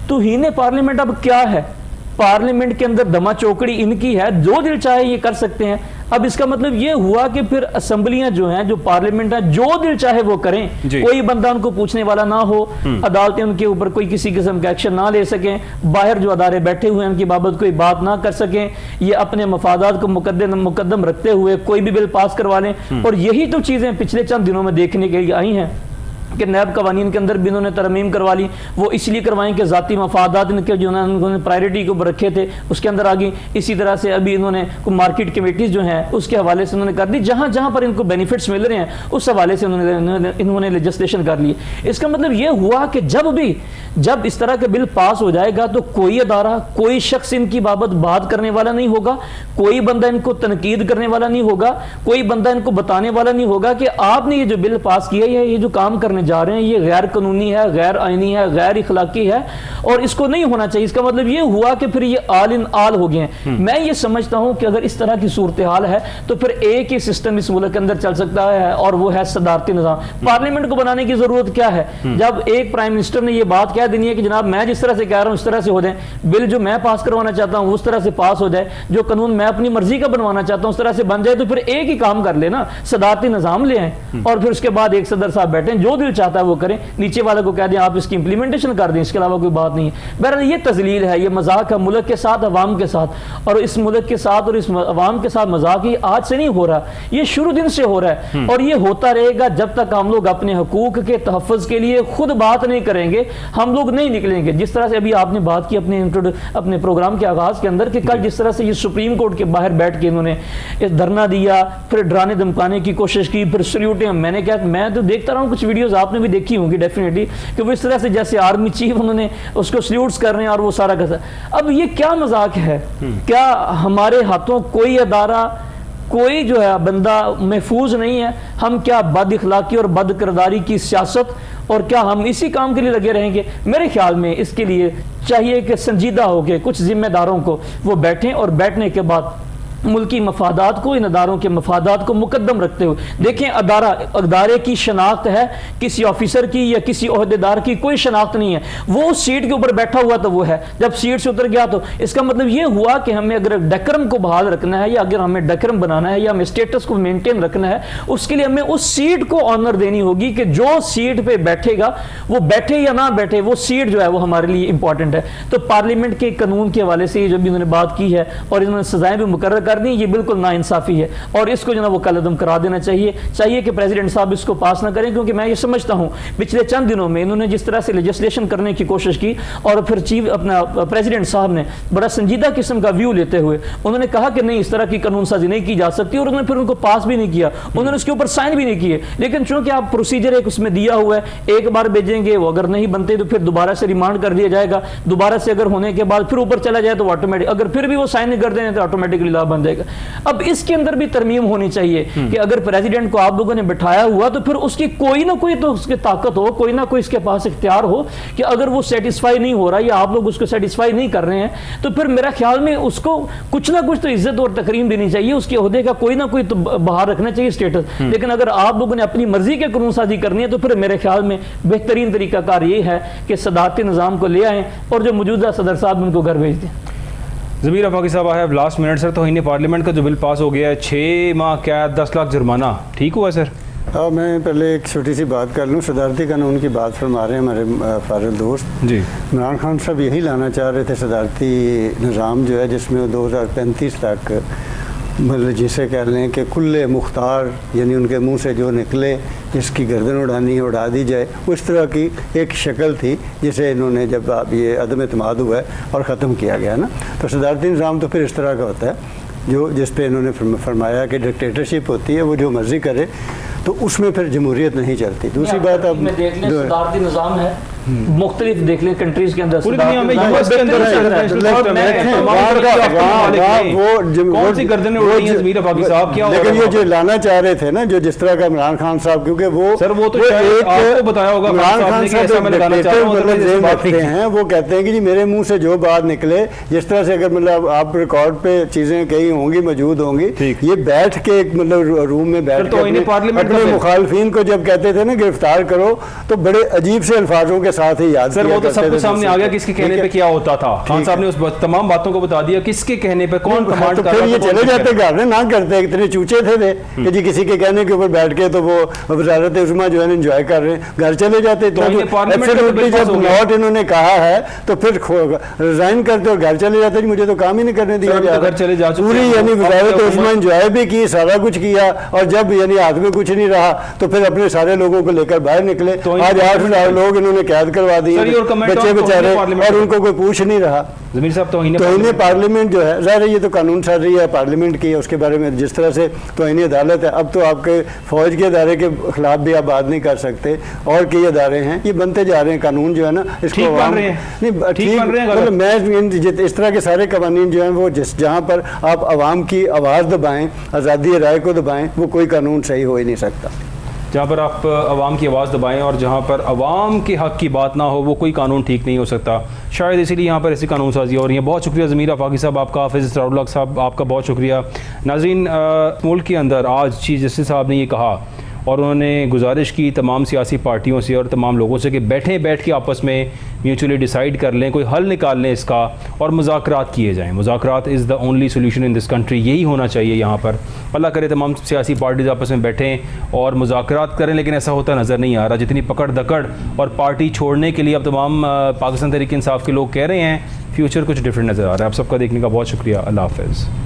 तौहीन पार्लियामेंट अब क्या है? पार्लियामेंट के अंदर दमा चौकड़ी इनकी है, जो दिल चाहे ये कर सकते हैं। अब इसका मतलब ये हुआ कि फिर असेंबलियां जो हैं, जो पार्लियामेंट है, जो दिल चाहे वो करें, कोई बंदा उनको पूछने वाला ना हो, अदालतें उनके ऊपर कोई किसी किस्म का एक्शन ना ले सकें, बाहर जो अदारे बैठे हुए हैं उनकी बाबत कोई बात ना कर सकें, ये अपने मफादात को मुकद्दम रखते हुए कोई भी बिल पास करवा लें। और यही तो चीजें पिछले चंद दिनों में देखने के लिए आई हैं कि नैब कवानीन के अंदर भी इन्होंने तरमीम करवा ली, वो इसलिए करवाएं कि ज़ाती मफादात इनके जो उन्होंने प्रायोरिटी के ऊपर रखे थे उसके अंदर आ गई। इसी तरह से अभी इन्होंने मार्केट कमेटीज़ जो हैं उसके हवाले से उन्होंने कर दी, जहाँ जहाँ पर इनको बेनिफिट्स मिल रहे हैं उस हवाले से इन्होंने लेजिस्लेशन कर ली। इसका मतलब ये हुआ कि जब इस तरह के बिल पास हो जाएगा तो कोई अदारा, कोई शख्स इनकी बाबत बात करने वाला नहीं होगा, कोई बंदा इनको तनकीद करने वाला नहीं होगा, कोई बंदा इनको बताने वाला नहीं होगा कि आपने ये जो बिल पास किया है, ये जो काम करने जा रहे हैं ये गैर कानूनी है, गैर आईनी है, गैर इखलाकी है और इसको नहीं होना चाहिए। इसका मतलब ये हुआ कि फिर ये आल इन आल हो गए हैं। मैं ये समझता हूं कि अगर इस तरह की सूरत हाल है तो फिर एक ही सिस्टम इस मुल्क के अंदर चल सकता है और वो है सदारती निज़ाम। पार्लियामेंट को बनाने की जरूरत क्या है? जब एक प्राइम मिनिस्टर ने ये बात कह देनी है कि जनाब मैं जिस तरह से कह रहा हूं उस तरह से हो जाए, बिल जो मैं पास करवाना चाहता हूं उस तरह से पास हो जाए, जो कानून मैं अपनी मर्जी का बनवाना चाहता हूं उस तरह से बन जाए, तो फिर एक ही काम कर लेना, सदारती निज़ाम ले आए और फिर उसके बाद एक सदर साहब बैठे, जो दिल चाहता है वो करें, नीचे वाले को कह दें आप इसकी इंप्लीमेंटेशन कर दें, इसके अलावा कोई बात नहीं है। बहरहाल ये तजलील है, ये मजाक है मुल्क के साथ, अवाम के साथ, और इस मुल्क के साथ और इस अवाम के साथ मजाक ही आज से नहीं हो रहा, ये शुरू दिन से हो रहा है और ये होता रहेगा जब तक हम लोग अपने हकूक के तहफ़्फ़ुज़ के लिए खुद बात नहीं करेंगे, हम लोग नहीं निकलेंगे। जिस तरह से अभी आपने बात की अपने प्रोग्राम के आगाज़ के अंदर कि कल जिस तरह से ये सुप्रीम कोर्ट के बाहर बैठ के इन्होंने धरना दिया, फिर डराने धमकाने की कोशिश की, फिर सल्यूटें, मैंने क्या, मैं तो देखता रहा हूँ, कुछ वीडियोस आपने भी देखी होंगी डेफिनेटली, कि वो इस तरह से जैसे आर्मी चीफ उन्होंने उसको सल्यूट्स कर रहे हैं और वो सारा कैसा। अब ये क्या मजाक है? क्या हमारे हाथों कोई अदारा, कोई जो है बंदा महफूज नहीं है? हम क्या बद इखलाकी और बद किरदारी की सियासत, और क्या हम इसी काम के लिए लगे रहेंगे? मेरे ख्याल में इसके लिए चाहिए कि संजीदा होकर कुछ जिम्मेदारों को वो बैठें और बैठने के बाद मुल्की मफादात को, इन अदारों के मफादात को मुकद्दम रखते हुए देखें। अदारे की शनाख्त है, किसी ऑफिसर की या किसी ओहदेदार की कोई शनाख्त नहीं है, वो उस सीट के ऊपर बैठा हुआ तो वो है, जब सीट से उतर गया तो इसका मतलब ये हुआ कि हमें अगर डेकरम को बहाल रखना है या अगर हमें डेकरम बनाना है या हमें स्टेटस को मेंटेन रखना है, उसके लिए हमें उस सीट को ऑनर देनी होगी कि जो सीट पे बैठेगा वो बैठे या ना बैठे, वो सीट जो है वो हमारे लिए इंपॉर्टेंट है। तो पार्लियामेंट के कानून के हवाले से जो भी उन्होंने बात की है और इन्होंने सजाएं भी मुकर्रर कर दी, ये बिल्कुल नाइंसाफी है और इसको जो ना वो कलअदम करा देना चाहिए कि प्रेसिडेंट साहब इसको पास ना करें, क्योंकि मैं ये समझता हूं पिछले चंद दिनों में इन्होंने जिस तरह से लेजिस्लेशन करने की कोशिश की और फिर चीफ अपना प्रेसिडेंट साहब ने बड़ा संजीदा किस्म का व्यू लेते हुए उन्होंने कहा कि नहीं, इस तरह की कानून साजी नहीं की जा सकती और उन्होंने फिर उनको पास भी नहीं किया, उन्होंने उसके ऊपर साइन भी नहीं किए। लेकिन चूंकि आप प्रोसीजर एक उसमें दिया हुआ है, एक बार भेजेंगे, वो अगर नहीं बनते तो फिर दोबारा से रिमांड कर दिया जाएगा, दोबारा से अगर होने के बाद फिर ऊपर चला जाए तो ऑटोमेटिक, अगर फिर भी वो साइन नहीं कर देंगे तो ऑटोमेटिकली लॉ बन जाएगा। अब इसके अंदर भी तरमीम होनी चाहिए कि अगर प्रेसिडेंट को आप लोगों ने बिठाया हुआ तो फिर उसकी कोई ना कोई तो उसकी ताकत हो, कोई ना कोई इसके पास इख्तियार हो कि अगर वो सेटिस्फाई नहीं हो रहा या आप लोग उसको सेटिस्फाई नहीं कर रहे हैं तो फिर मेरा ख्याल में उसको कुछ ना कुछ तो इज्जत और तकरीम देनी चाहिए, उसके ओहदे का कोई ना कोई तो बाहर रखना चाहिए स्टेटस। लेकिन अगर आप लोगों ने अपनी मर्जी के कानून साजी करनी है तो फिर मेरे ख्याल में बेहतरीन तरीकाकार ये है कि सदारती निज़ाम को ले आएँ और जो मौजूदा सदर साहब उनको घर भेज दें। ज़मीर अफाकी साहब, I have last minute sir, तो इन्हें पार्लियामेंट का जो बिल पास हो गया है 6 माह कैद 10 लाख जुर्माना, ठीक हुआ सर? मैं पहले एक छोटी सी बात कर लूँ। सदारती कानून की बात फरमा रहे हैं हमारे फारूक दोस्त जी। इमरान खान साहब यही लाना चाह रहे थे सदारती निज़ाम जो है जिसमें 2035 तक मतलब जिसे कह लें कि कुल्ले मुख्तार, यानी उनके मुंह से जो निकले जिसकी गर्दन उड़ानी है उड़ा दी जाए, उस तरह की एक शक्ल थी जिसे इन्होंने जब अब ये अदम एतमाद हुआ है और ख़त्म किया गया ना, तो सदारती निज़ाम तो फिर इस तरह का होता है जो जिस पे इन्होंने फरमाया कि डिक्टेटरशिप होती है, वो जो मर्जी करे तो उसमें फिर जमहूरियत नहीं चलती। दूसरी बात अब सदारती निज़ाम है, मुख्तलिफ देख लें कंट्रीज के अंदर कौन सी गर्दनें उड़ रही हैं ज़मीर अफाकी साहब, क्या? लेकिन ये जो लाना चाह रहे थे ना, जो जिस तरह का इमरान खान साहब, क्योंकि वो सर वो तो आपको बताया होगा इमरान खान साहब रखते हैं, वो कहते हैं कि जी मेरे मुंह से जो बात निकले, जिस तरह से अगर मतलब आप रिकॉर्ड पे चीजें कही होंगी, मौजूद होंगी, ये बैठ के मतलब रूम में बैठ के अपने मुखालफिन को जब कहते थे ना गिरफ्तार करो, तो बड़े अजीब से अल्फाजों के साथ ही याद सर किया वो तो करते सब थे कुछ सामने आ गया किसके कहने ठीक पे है। क्या होता था। खान ठीक साहब ने है। उस तमाम बातों को बता दिया किसके कहने पे कौन कमांड तो कर फिर रहा ये था, कौन चले क्या जाते घर ना करते, इतने चूचे थे कि जी किसी के कहने के ऊपर बैठ के तो वो वजारत उस्मा जो है एंजॉय कर रहे हैं, घर चले जाते। तो इन्हें पार्लियामेंट का तो एब्सोल्युटली बिल पास जब हो गया। नॉट इन्होंने कहा है तो फिर रिजाइन करते और घर चले जाते, मुझे तो काम ही नहीं करने दिया सर, जा तो घर चले जा रहा। चुके पूरी हैं। यानी अब वजारत तो उस्मा एंजॉय भी की, सारा कुछ किया, और जब यानी हाथ में कुछ नहीं रहा तो फिर अपने सारे लोगों को लेकर बाहर निकले। तो आज 8 लोग इन्होंने कैद करवा दिए, सर, your comment बच्चे on बेचारे, पार्लियामेंट और उनको कोई पूछ नहीं रहा। जमीर साहब तौहीन पार्लियामेंट जो है, ज़ाहिर है ये तो कानून साजी है पार्लियामेंट की, उसके बारे में जिस तरह से तौहीन अदालत है, अब तो आपके फौज के अदारे के खिलाफ भी आप बात नहीं कर सकते, और कई अदारे हैं, ये बनते जा रहे हैं कानून जो है ना, इसको ठीक बन अवाम- रहे हैं। नहीं ठीक बन रहे हैं, गलत? मतलब मैं इस तरह के सारे कवानीन जो हैं वो जहाँ पर आप आवाम की आवाज़ दबाएं, आज़ादी राय को दबाएं, वो कोई कानून सही हो ही नहीं सकता। जहाँ पर आप आवाम की आवाज़ दबाएं और जहाँ पर आवाम के हक़ की बात ना हो वो कोई कानून ठीक नहीं हो सकता। शायद इसीलिए यहाँ पर ऐसी कानून साजी हो रही है। बहुत शुक्रिया ज़मीर आफाकी साहब आपका, हाफिज़ इसरारुल साहब आपका बहुत शुक्रिया। नाज़रीन, मुल्क के अंदर आज चीफ जस्टिस साहब ने ये कहा और उन्होंने गुजारिश की तमाम सियासी पार्टियों से और तमाम लोगों से कि बैठ के आपस में म्यूचुअली डिसाइड कर लें, कोई हल निकाल लें इसका, और मुज़ाकरात किए जाएँ। मुज़ाकरात is the only solution in this country, यही होना चाहिए यहाँ पर। अल्लाह करे तमाम सियासी पार्टीज आपस में बैठें और मुज़ाकरात करें, लेकिन ऐसा होता नज़र नहीं आ रहा। जितनी पकड़ दकड़ और पार्टी छोड़ने के लिए अब तमाम पाकिस्तान तहरीक इंसाफ के लोग कह रहे हैं, फ्यूचर कुछ डिफरेंट नज़र आ रहा है। आप सबका देखने का बहुत शुक्रिया। अल्लाह हाफ़िज़।